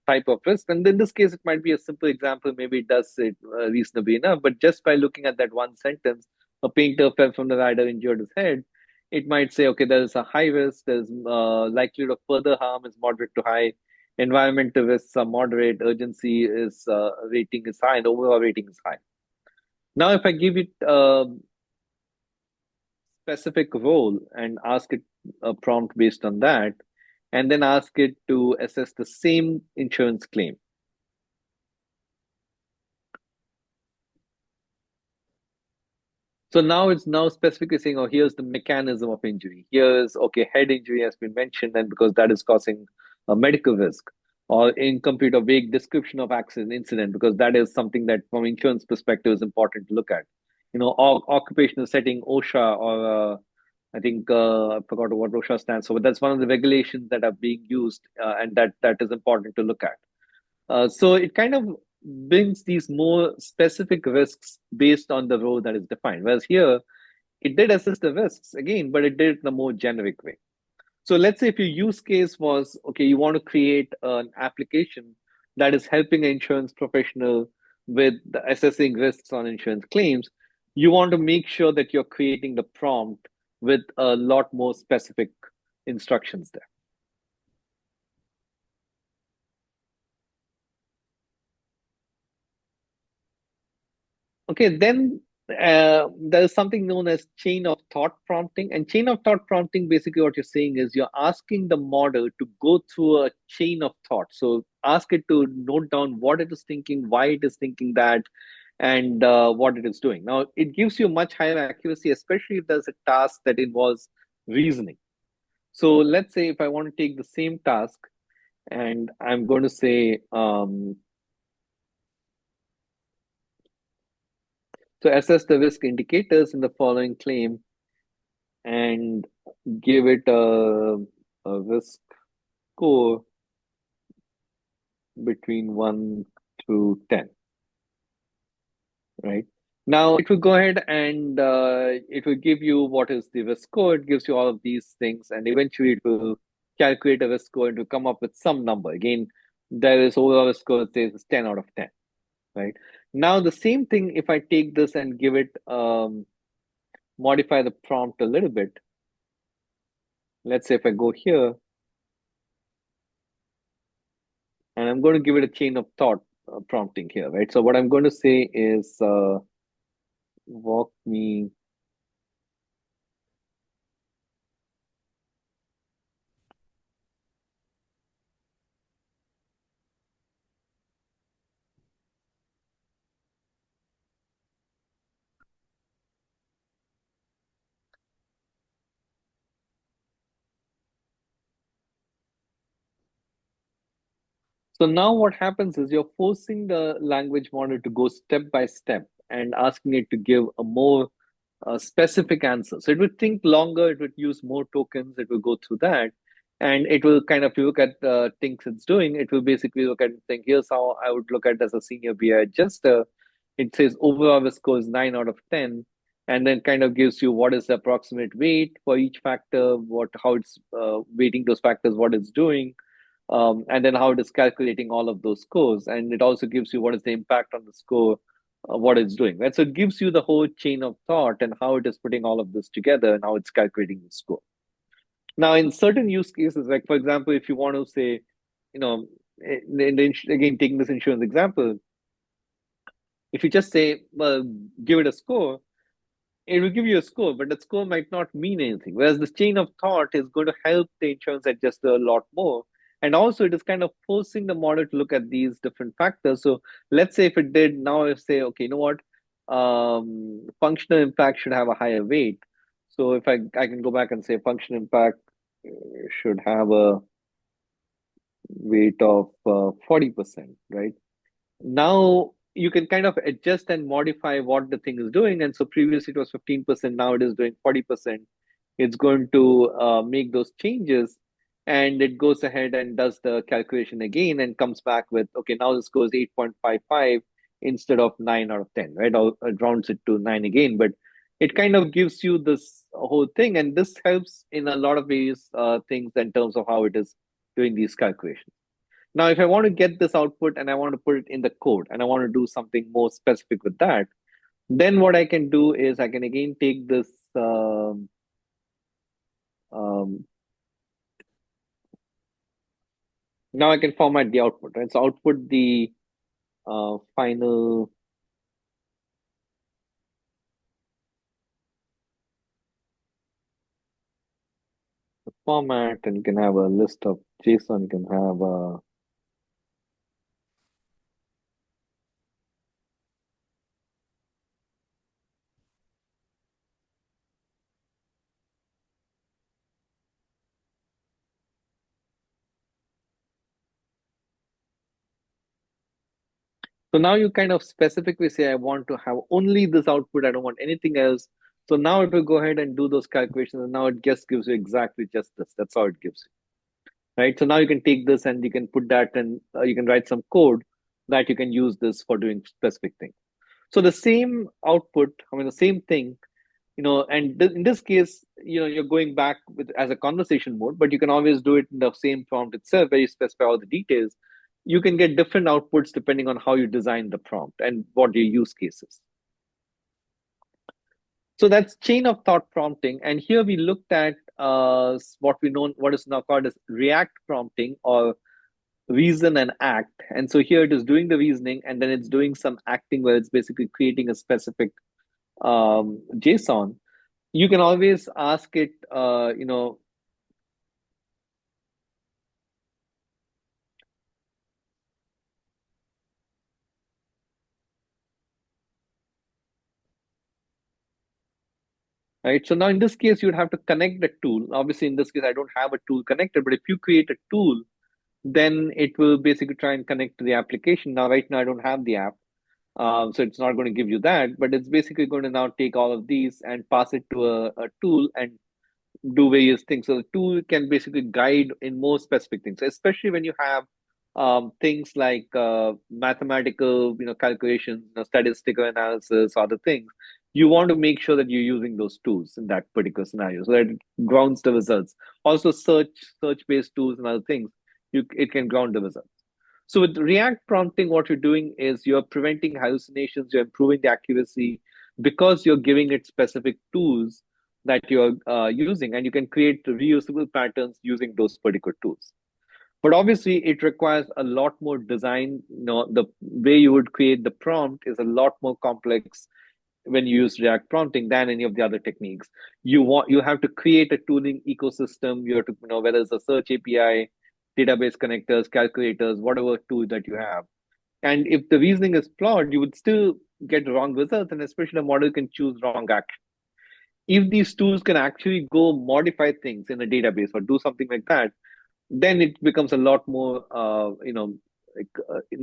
type of risk. And in this case, it might be a simple example. Maybe it does it reasonably enough. But just by looking at that one sentence, a painter fell from the ladder, injured his head, it might say, okay, there is a high risk, there's likelihood of further harm is moderate to high, environmental risks are moderate, urgency is rating is high, and overall rating is high. Now, if I give it specific role and ask it a prompt based on that, and then ask it to assess the same insurance claim. So now it's now specifically saying, oh, here's the mechanism of injury. Here's, okay, head injury has been mentioned, and because that is causing a medical risk, or incomplete or vague description of accident incident, because that is something that from insurance perspective is important to look at. You know, occupational setting, OSHA, or I think I forgot what OSHA stands for, but that's one of the regulations that are being used, and that is important to look at. So it kind of brings these more specific risks based on the role that is defined. Whereas here, it did assess the risks again, but it did it in a more generic way. So let's say if your use case was, okay, you want to create an application that is helping an insurance professional with assessing risks on insurance claims, you want to make sure that you're creating the prompt with a lot more specific instructions there. Okay, then there's something known as chain of thought prompting. And chain of thought prompting, basically what you're saying is you're asking the model to go through a chain of thought. So ask it to note down what it is thinking, why it is thinking that, and what it is doing. Now, it gives you much higher accuracy, especially if there's a task that involves reasoning. So let's say if I want to take the same task and I'm going to say, so assess the risk indicators in the following claim and give it a risk score between 1 to 10, right? Now it will go ahead and it will give you what is the risk score. It gives you all of these things, and eventually it will calculate a risk score and to come up with some number. Again, there is overall risk score that says it's 10 out of 10, right? Now the same thing, if I take this and give it, modify the prompt a little bit. Let's say if I go here, and I'm going to give it a chain of thought prompting here, right? So what I'm going to say is walk me So now what happens is you're forcing the language model to go step by step and asking it to give a more specific answer. So it would think longer, it would use more tokens, it will go through that. And it will kind of look at things it's doing. It will basically look at and think, here's how I would look at it as a senior BI adjuster. It says overall the score is 9 out of 10. And then kind of gives you what is the approximate weight for each factor, how it's weighting those factors, what it's doing, and then how it is calculating all of those scores. And it also gives you what is the impact on the score, what it's doing, right? So it gives you the whole chain of thought and how it is putting all of this together and how it's calculating the score. Now, in certain use cases, like for example, if you want to say, you know, again, taking this insurance example, if you just say, well, give it a score, it will give you a score, but that score might not mean anything. Whereas this chain of thought is going to help the insurance adjuster a lot more. And also, it is kind of forcing the model to look at these different factors. So let's say if it did now, if say, okay, you know what, functional impact should have a higher weight. So if I can go back and say functional impact should have a weight of 40%, right? Now you can kind of adjust and modify what the thing is doing. And so previously it was 15%, now it is doing 40%. It's going to make those changes, and it goes ahead and does the calculation again and comes back with, okay, now this goes 8.55 instead of 9 out of 10, right? Or it rounds it to 9 again, but it kind of gives you this whole thing. And this helps in a lot of various things in terms of how it is doing these calculations. Now, if I want to get this output and I want to put it in the code and I want to do something more specific with that, then what I can do is I can again take this now I can format the output, right? So output the final format, and you can have a list of JSON, you can have a so now you kind of specifically say, I want to have only this output, I don't want anything else. So now it will go ahead and do those calculations, and now it just gives you exactly just this. That's how it gives you, right? So now you can take this and you can put that, and you can write some code that you can use this for doing specific things. So the same output, I mean, the same thing, and in this case, you're going back with as a conversation mode, but you can always do it in the same prompt itself where you specify all the details. You can get different outputs depending on how you design the prompt and what your use cases. So that's chain of thought prompting. And here we looked at what is now called as react prompting, or reason and act. And so here it is doing the reasoning, and then it's doing some acting where it's basically creating a specific JSON. You can always ask it, right? So now in this case, you'd have to connect the tool. Obviously, in this case, I don't have a tool connected, but if you create a tool, then it will basically try and connect to the application. Now, right now, I don't have the app. So it's not going to give you that, but it's basically going to now take all of these and pass it to a tool and do various things. So the tool can basically guide in more specific things, especially when you have things like mathematical, calculations, statistical analysis, other things. You want to make sure that you're using those tools in that particular scenario so that it grounds the results. Also, search-based tools and other things, it can ground the results. So with React prompting, what you're doing is you're preventing hallucinations, you're improving the accuracy because you're giving it specific tools that you're using, and you can create reusable patterns using those particular tools. But obviously, it requires a lot more design. The way you would create the prompt is a lot more complex when you use React prompting than any of the other techniques. You have to create a tooling ecosystem. You have to whether it's a search API, database connectors, calculators, whatever tool that you have. And if the reasoning is flawed, you would still get wrong results, and especially the model can choose wrong action. If these tools can actually go modify things in a database or do something like that, then it becomes a lot more, an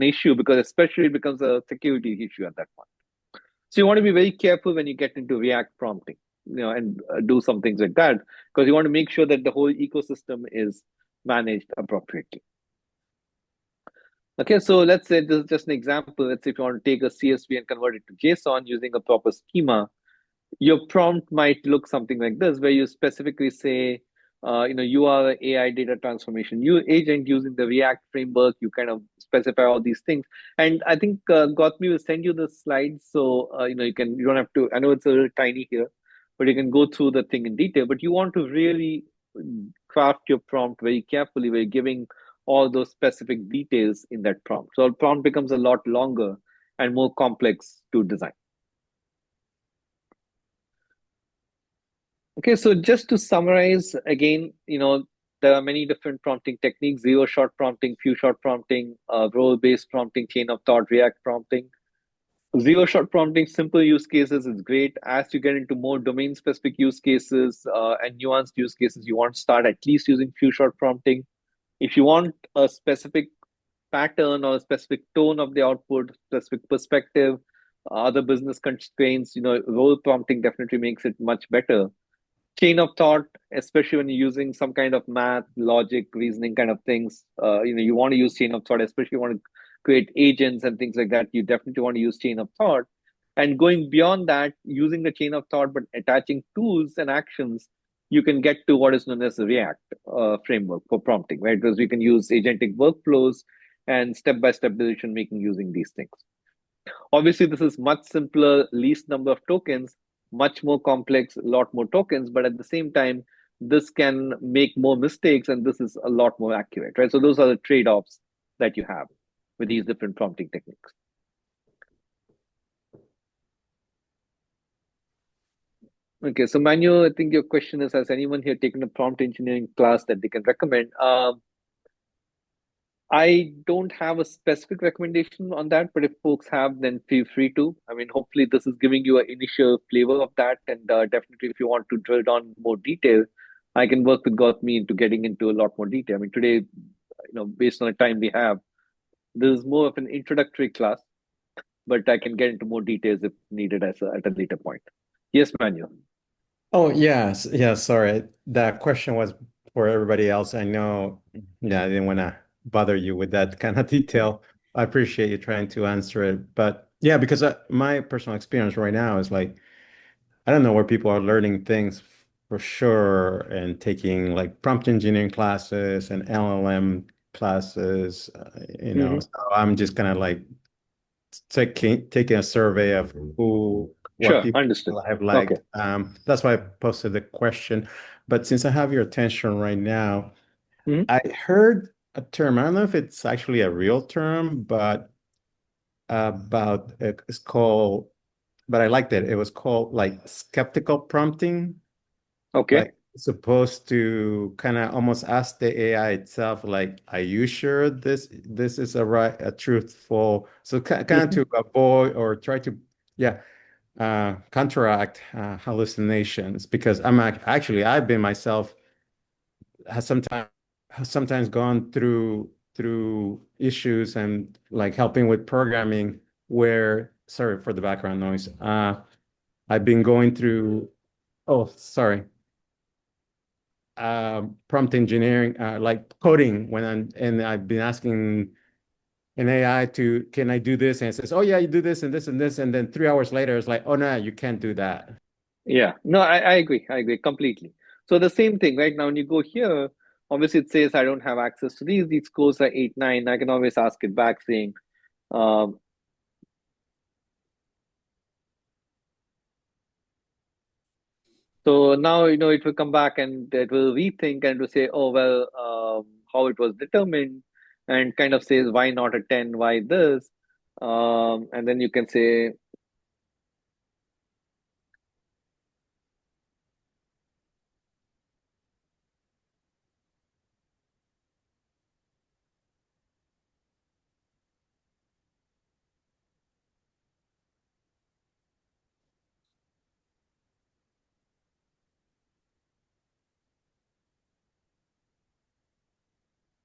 issue, because especially it becomes a security issue at that point. So you want to be very careful when you get into React prompting, and do some things like that, because you want to make sure that the whole ecosystem is managed appropriately. Okay, so let's say this is just an example. Let's say if you want to take a CSV and convert it to JSON using a proper schema, your prompt might look something like this, where you specifically say, you are an AI data transformation agent using the React framework. You kind of specify all these things, and I think Gautami will send you the slides, so you don't have to. I know it's a little tiny here, but you can go through the thing in detail. But you want to really craft your prompt very carefully, where you're giving all those specific details in that prompt. So the prompt becomes a lot longer and more complex to design. Okay, so just to summarize again, there are many different prompting techniques: zero-shot prompting, few-shot prompting, role-based prompting, chain of thought, React prompting. Zero-shot prompting, simple use cases is great. As you get into more domain-specific use cases and nuanced use cases, you want to start at least using few-shot prompting. If you want a specific pattern or a specific tone of the output, specific perspective, other business constraints, role prompting definitely makes it much better. Chain of thought, especially when you're using some kind of math, logic, reasoning kind of things, you want to use chain of thought, especially if you want to create agents and things like that. You definitely want to use chain of thought. And going beyond that, using the chain of thought, but attaching tools and actions, you can get to what is known as the React framework for prompting, right? Because we can use agentic workflows and step-by-step decision making using these things. Obviously, this is much simpler, least number of tokens, much more complex, a lot more tokens, but at the same time, this can make more mistakes and this is a lot more accurate, right? So those are the trade-offs that you have with these different prompting techniques. Okay, so Manu, I think your question is, has anyone here taken a prompt engineering class that they can recommend? I don't have a specific recommendation on that, but if folks have, then feel free to. I mean, hopefully this is giving you an initial flavor of that, and definitely if you want to drill down more detail, I can work with Gautami into getting into a lot more detail. I mean, today, based on the time we have, this is more of an introductory class, but I can get into more details if needed at a later point. Yes, Manu. Oh, yes. Yeah, sorry. That question was for everybody else. I know, yeah, I didn't want to bother you with that kind of detail. I appreciate you trying to answer it. But yeah, because my personal experience right now is like, I don't know where people are learning things for sure and taking like prompt engineering classes and LLM classes, Mm-hmm. So I'm just kind of like taking a survey of what Sure, people understood. have Okay. liked. That's why I posted the question. But since I have your attention right now, Mhm. I heard a term. I don't know if it's actually a real term, but it's called. But I liked it. It was called like skeptical prompting. Okay. Like supposed to kind of almost ask the AI itself, like, are you sure this is a truthful? So kind of Mhm. to avoid or try to, yeah, counteract hallucinations because actually I've been myself has sometimes gone through issues and like helping with programming where sorry for the background noise. I've been going through oh sorry prompt engineering, like coding and I've been asking an AI to, can I do this? And it says, oh yeah, you do this and this and this. And then 3 hours later, it's like, oh no, you can't do that. Yeah, no, I agree. I agree completely. So the same thing, right? Now when you go here, obviously it says I don't have access to these scores are 8, 9. I can always ask it back saying, um, so now it will come back and it will rethink and to say, oh well, how it was determined, and kind of says why not a 10, why this, and then you can say,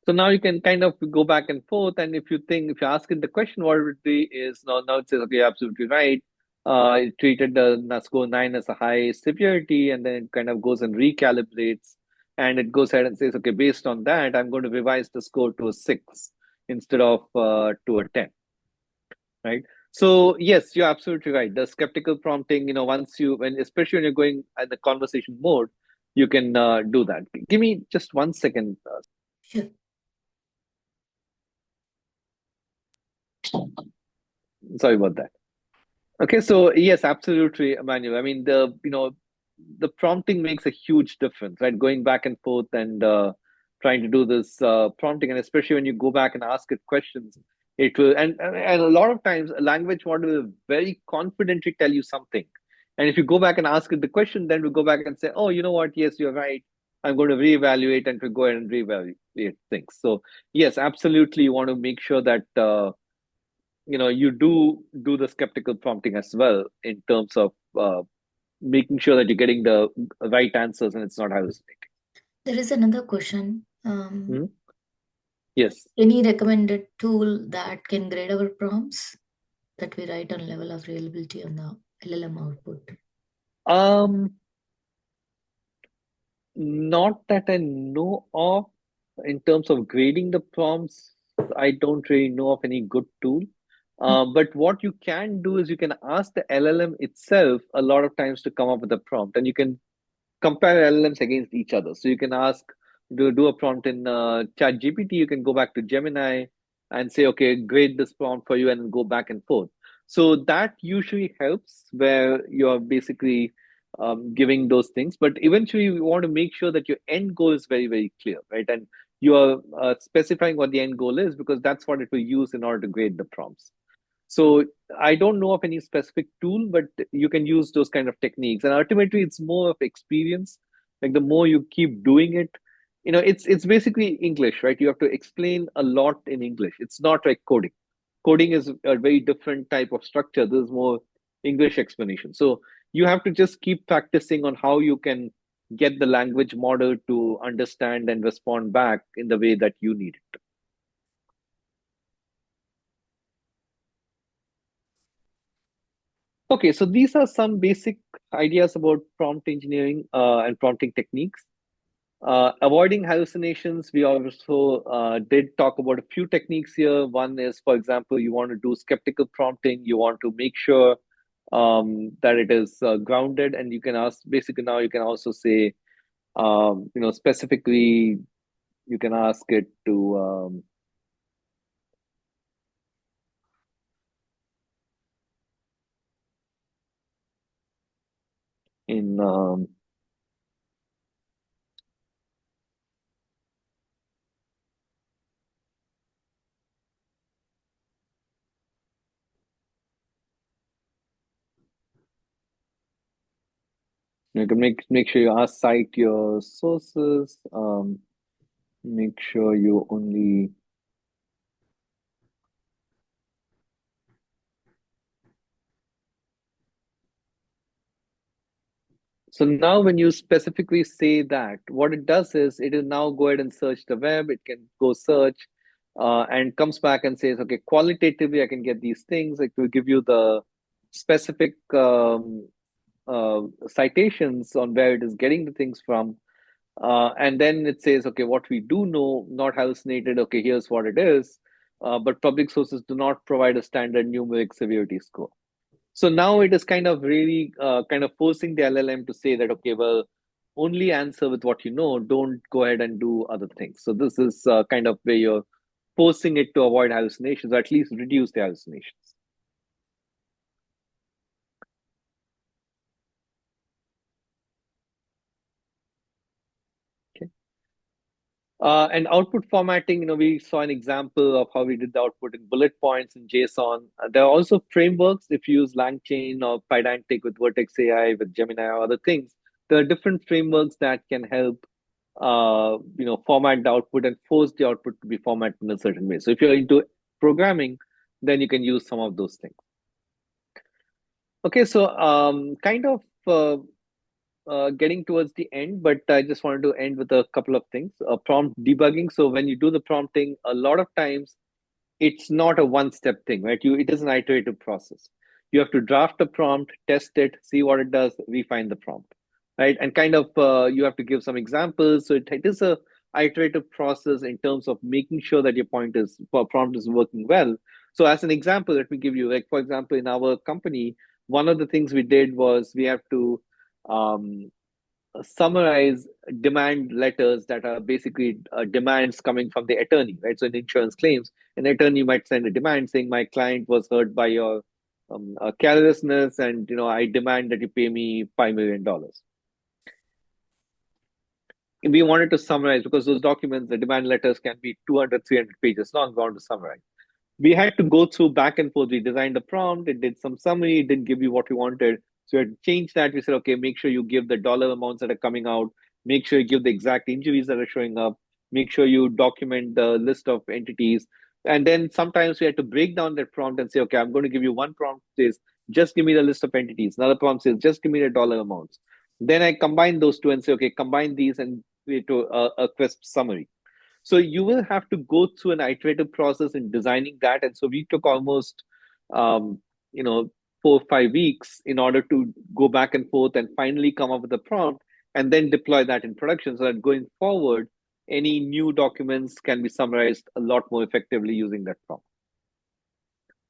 so now you can kind of go back and forth, and if you ask it the question, what it would be is now it says, okay, you're absolutely right. It treated the score 9 as a high severity, and then it kind of goes and recalibrates, and it goes ahead and says, okay, based on that, I'm going to revise the score to a 6 instead of to a 10, right? So yes, you're absolutely right. The skeptical prompting, especially when you're going in the conversation mode, you can do that. Give me just 1 second. Sure. Sorry about that. Okay, so yes, absolutely, Emmanuel. I mean, the prompting makes a huge difference, right? Going back and forth and trying to do this prompting, and especially when you go back and ask it questions, it will. And a lot of times, a language model will very confidently tell you something, and if you go back and ask it the question, then we go back and say, oh, you know what? Yes, you're right. I'm going to reevaluate and to go ahead and reevaluate things. So yes, absolutely, you want to make sure that. You do the skeptical prompting as well in terms of making sure that you're getting the right answers and it's not hallucinating. There is another question. Hmm? Yes. Any recommended tool that can grade our prompts that we write on level of reliability on the LLM output? Not that I know of. In terms of grading the prompts, I don't really know of any good tool. But what you can do is you can ask the LLM itself a lot of times to come up with a prompt, and you can compare LLMs against each other. So you can ask, do a prompt in Chat GPT, you can go back to Gemini and say, okay, grade this prompt for you, and go back and forth. So that usually helps where you're basically giving those things. But eventually, you want to make sure that your end goal is very, very clear, right? And you are specifying what the end goal is, because that's what it will use in order to grade the prompts. So I don't know of any specific tool, but you can use those kind of techniques. And ultimately, it's more of experience. Like the more you keep doing it, it's basically English, right? You have to explain a lot in English. It's not like coding. Coding is a very different type of structure. This is more English explanation. So you have to just keep practicing on how you can get the language model to understand and respond back in the way that you need it. Okay, so these are some basic ideas about prompt engineering and prompting techniques. Avoiding hallucinations, we also did talk about a few techniques here. One is, for example, you want to do skeptical prompting. You want to make sure that it is grounded, and you can ask, basically now you can also say, specifically, you can ask it to, in you can make sure you cite your sources. Make sure you only. So now when you specifically say that, what it does is it will now go ahead and search the web. It can go search and comes back and says, okay, qualitatively, I can get these things. It will give you the specific citations on where it is getting the things from. And then it says, okay, what we do know, not hallucinated, okay, here's what it is. But public sources do not provide a standard numeric severity score. So now it is kind of really kind of forcing the LLM to say that, okay, well, only answer with what you know, don't go ahead and do other things. So this is kind of where you're forcing it to avoid hallucinations, or at least reduce the hallucinations. Okay. And output formatting, we saw an example of how we did the output in bullet points in JSON. There are also frameworks. If you use LangChain or Pydantic with Vertex AI, with Gemini or other things, there are different frameworks that can help format the output and force the output to be formatted in a certain way. So if you're into programming, then you can use some of those things. Okay, so kind of getting towards the end, but I just wanted to end with a couple of things. Prompt debugging. So when you do the prompting, a lot of times it's not a one-step thing, right? It is an iterative process. You have to draft a prompt, test it, see what it does, refine the prompt, right? And kind of you have to give some examples. So it is a iterative process in terms of making sure that your prompt is working well. So as an example, let me give you, like, for example, in our company, one of the things we did was we have to um, summarize demand letters that are basically demands coming from the attorney, right? So in insurance claims, an attorney might send a demand saying, my client was hurt by your carelessness, and I demand that you pay me $5 million. We wanted to summarize, because those documents, the demand letters, can be 200, 300 pages long. We wanted to summarize. We had to go through back and forth. We designed the prompt, it did some summary, it didn't give you what we wanted. So we had to change that. We said, okay, make sure you give the dollar amounts that are coming out, make sure you give the exact injuries that are showing up, make sure you document the list of entities. And then sometimes we had to break down that prompt and say, okay, I'm going to give you one prompt that says, just give me the list of entities. Another prompt says, just give me the dollar amounts. Then I combine those two and say, okay, combine these and create a crisp summary. So you will have to go through an iterative process in designing that. And so we took almost, um, 4 or 5 weeks in order to go back and forth and finally come up with a prompt, and then deploy that in production, so that going forward, any new documents can be summarized a lot more effectively using that prompt.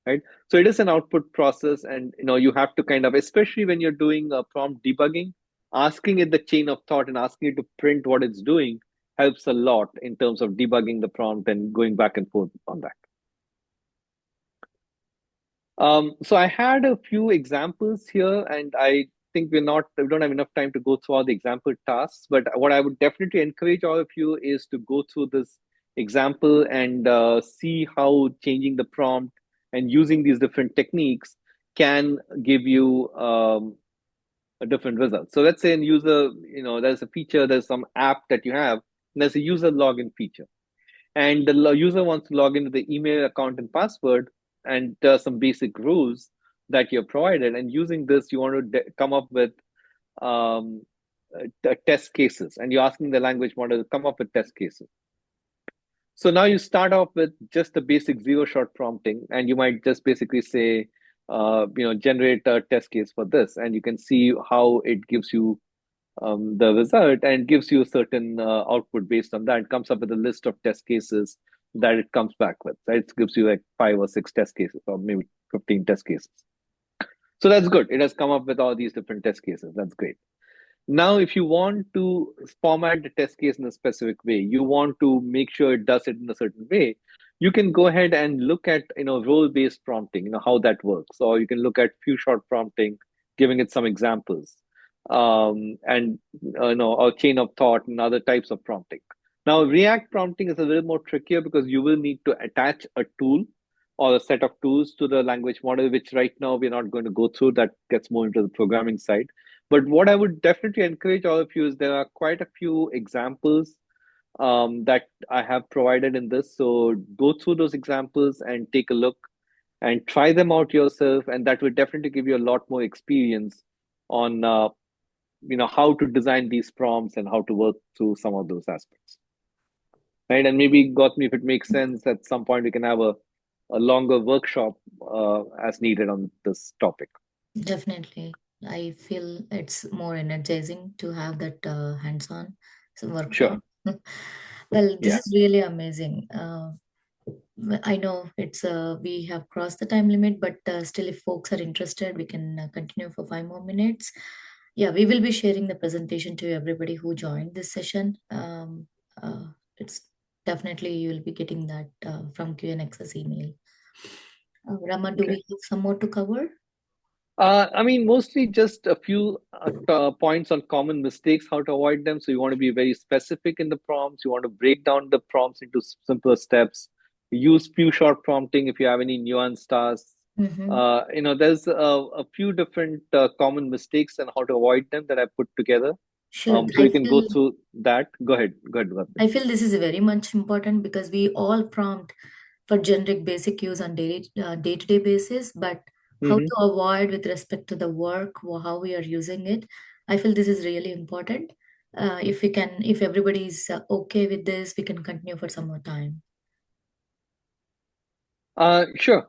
right? So it is an output process, and you have to kind of, especially when you're doing prompt debugging, asking it the chain of thought and asking it to print what it's doing helps a lot in terms of debugging the prompt and going back and forth on that. So I had a few examples here, and I think we don't have enough time to go through all the example tasks. But what I would definitely encourage all of you is to go through this example and see how changing the prompt and using these different techniques can give you a different result. So let's say in user, there's a feature, there's some app that you have, and there's a user login feature, and the user wants to log into the email account and password and some basic rules that you're provided. And using this, you want to come up with um, test cases, and you're asking the language model to come up with test cases. So now you start off with just the basic zero-shot prompting, and you might just basically say, generate a test case for this, and you can see how it gives you the result and gives you a certain output based on that. It comes up with a list of test cases that it comes back with. Right? It gives you like 5 or 6 test cases, or maybe 15 test cases. So that's good. It has come up with all these different test cases. That's great. Now, if you want to format the test case in a specific way, you want to make sure it does it in a certain way, you can go ahead and look at role-based prompting, how that works. Or you can look at few-shot prompting, giving it some examples, and or chain of thought and other types of prompting. Now, React prompting is a little more trickier because you will need to attach a tool or a set of tools to the language model, which right now we're not going to go through. That gets more into the programming side. But what I would definitely encourage all of you is there are quite a few examples that I have provided in this. So go through those examples and take a look and try them out yourself. And that will definitely give you a lot more experience on how to design these prompts and how to work through some of those aspects. Right. And maybe, Gautami, if it makes sense, at some point we can have a longer workshop as needed on this topic. Definitely. I feel it's more energizing to have that hands-on workshop. Sure. Well, this Yeah. is really amazing. I know it's we have crossed the time limit, but still, if folks are interested, we can continue for 5 more minutes. Yeah, we will be sharing the presentation to everybody who joined this session. It's definitely you will be getting that from QNX's email. Rama, do Okay. we have some more to cover? I mean, mostly just a few points on common mistakes, how to avoid them. So you want to be very specific in the prompts. You want to break down the prompts into simpler steps. Use few short prompting if you have any nuanced tasks. There's a few different common mistakes and how to avoid them that I put together. Sure. So you can go through that. Go ahead. I feel this is very much important because we all prompt for generic basic use on day-to-day basis, but how to avoid with respect to the work or how we are using it, I feel this is really important. If everybody is okay with this, we can continue for some more time. Sure.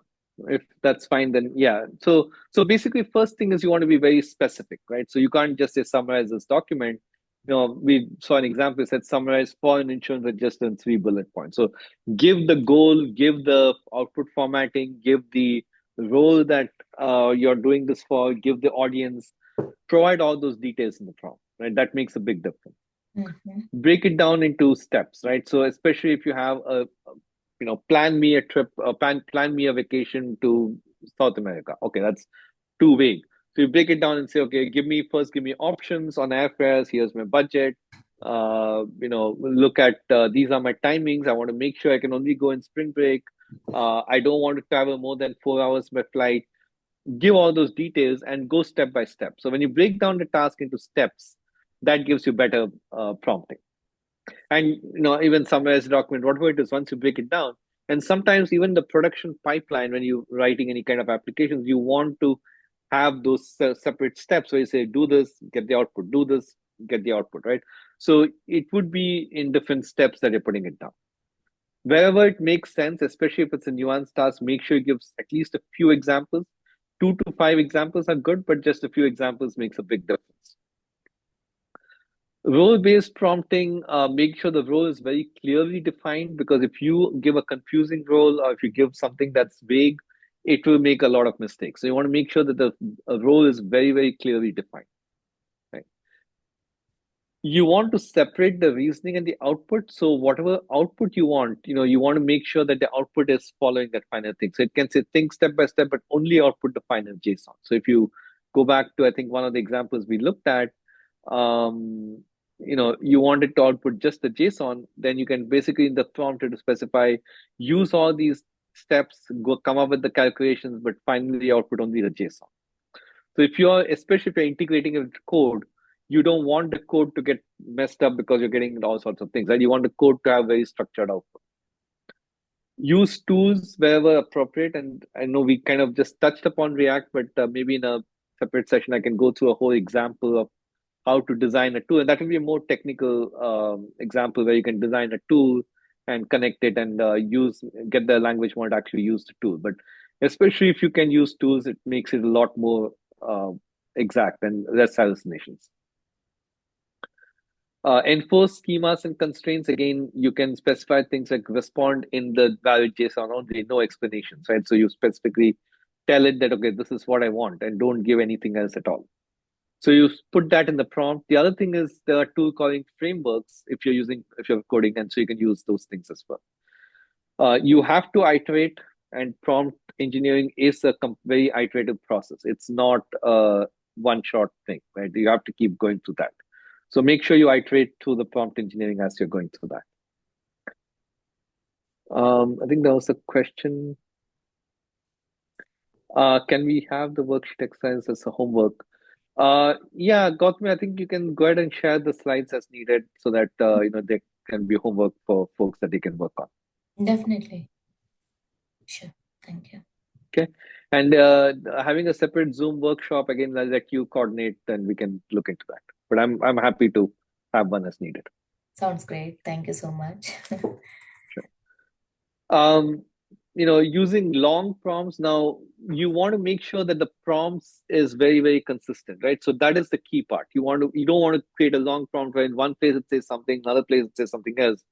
If that's fine, then yeah. So basically, first thing is you want to be very specific, right? So you can't just say summarize this document. We saw an example, it said summarize foreign insurance at just in 3 bullet points. So give the goal, give the output formatting, give the role that you're doing this for, give the audience, provide all those details in the prompt, right? That makes a big difference. Break it down into steps, right? So especially if you have plan me a trip, plan me a vacation to South America. Okay, that's too vague. So you break it down and say, okay, give me options on airfares. Here's my budget. Look at these are my timings. I want to make sure I can only go in spring break. I don't want to travel more than 4 hours by flight. Give all those details and go step by step. So when you break down the task into steps, that gives you better prompting. And even summarize the document, whatever it is, once you break it down. And sometimes even the production pipeline, when you're writing any kind of applications, you want to have those separate steps where you say, do this, get the output, do this, get the output, right? So it would be in different steps that you're putting it down. Wherever it makes sense, especially if it's a nuanced task, make sure it gives at least a few examples. 2 to 5 examples are good, but just a few examples makes a big difference. Role-based prompting, make sure the role is very clearly defined, because if you give a confusing role or if you give something that's vague, it will make a lot of mistakes. So you want to make sure that the role is very, very clearly defined. Right? You want to separate the reasoning and the output. So whatever output you want, you want to make sure that the output is following that final thing. So it can say think step by step, but only output the final JSON. So if you go back to, I think, one of the examples we looked at, you wanted to output just the JSON, then you can basically in the prompt to specify, use all these steps, come up with the calculations, but finally output only the JSON. So especially if you're integrating it with code, you don't want the code to get messed up because you're getting all sorts of things, right? You want the code to have very structured output. Use tools wherever appropriate. And I know we kind of just touched upon React, but maybe in a separate session, I can go through a whole example of how to design a tool. And that will be a more technical example where you can design a tool and connect it and get the language model to actually use the tool. But especially if you can use tools, it makes it a lot more exact and less hallucinations. Enforce schemas and constraints. Again, you can specify things like respond in the valid JSON only, no explanations, right? So you specifically tell it that, okay, this is what I want, and don't give anything else at all. So you put that in the prompt. The other thing is there are tool calling frameworks if you're coding, and so you can use those things as well. You have to iterate, and prompt engineering is a very iterative process. It's not a one-shot thing, right? You have to keep going through that. So make sure you iterate through the prompt engineering as you're going through that. I think there was a question. Can we have the worksheet exercise as a homework? Yeah, Gautami, I think you can go ahead and share the slides as needed so that they can be homework for folks that they can work on. Definitely. Sure. Thank you. Okay. And having a separate Zoom workshop, again, I'll let you coordinate and we can look into that. But I'm happy to have one as needed. Sounds great. Thank you so much. Sure. Using long prompts, now you want to make sure that the prompts is very, very consistent, right? So that is the key part. You don't want to create a long prompt where in one place it says something, another place it says something else.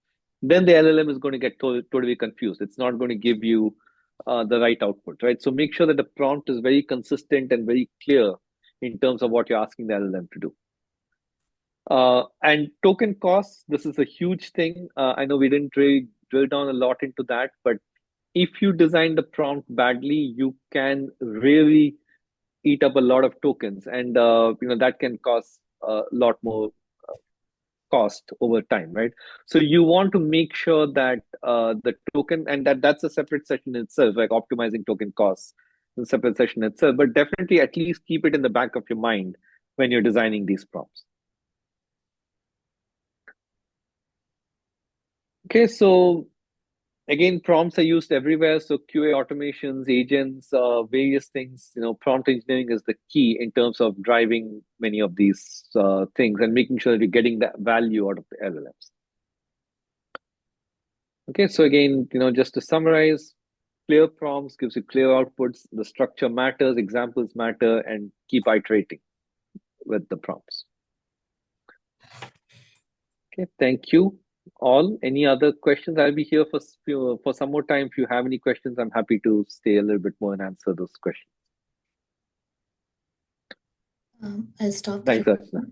Then the LLM is going to get totally confused. It's not going to give you the right output, right? So make sure that the prompt is very consistent and very clear in terms of what you're asking the LLM to do. And token costs, this is a huge thing. I know we didn't really drill down a lot into that, but if you design the prompt badly, you can really eat up a lot of tokens, and that can cause a lot more cost over time, right? So you want to make sure that the token, and that's a separate session in itself, like optimizing token costs, a separate session itself. But definitely, at least keep it in the back of your mind when you're designing these prompts. Okay, so again, prompts are used everywhere. So QA automations, agents, various things, prompt engineering is the key in terms of driving many of these things and making sure that you're getting that value out of the LLMs. Okay, so again, just to summarize, clear prompts gives you clear outputs, the structure matters, examples matter, and keep iterating with the prompts. Okay, thank you all. Any other questions? I'll be here for some more time. If you have any questions, I'm happy to stay a little bit more and answer those questions. I'll stop. Thanks, Archana.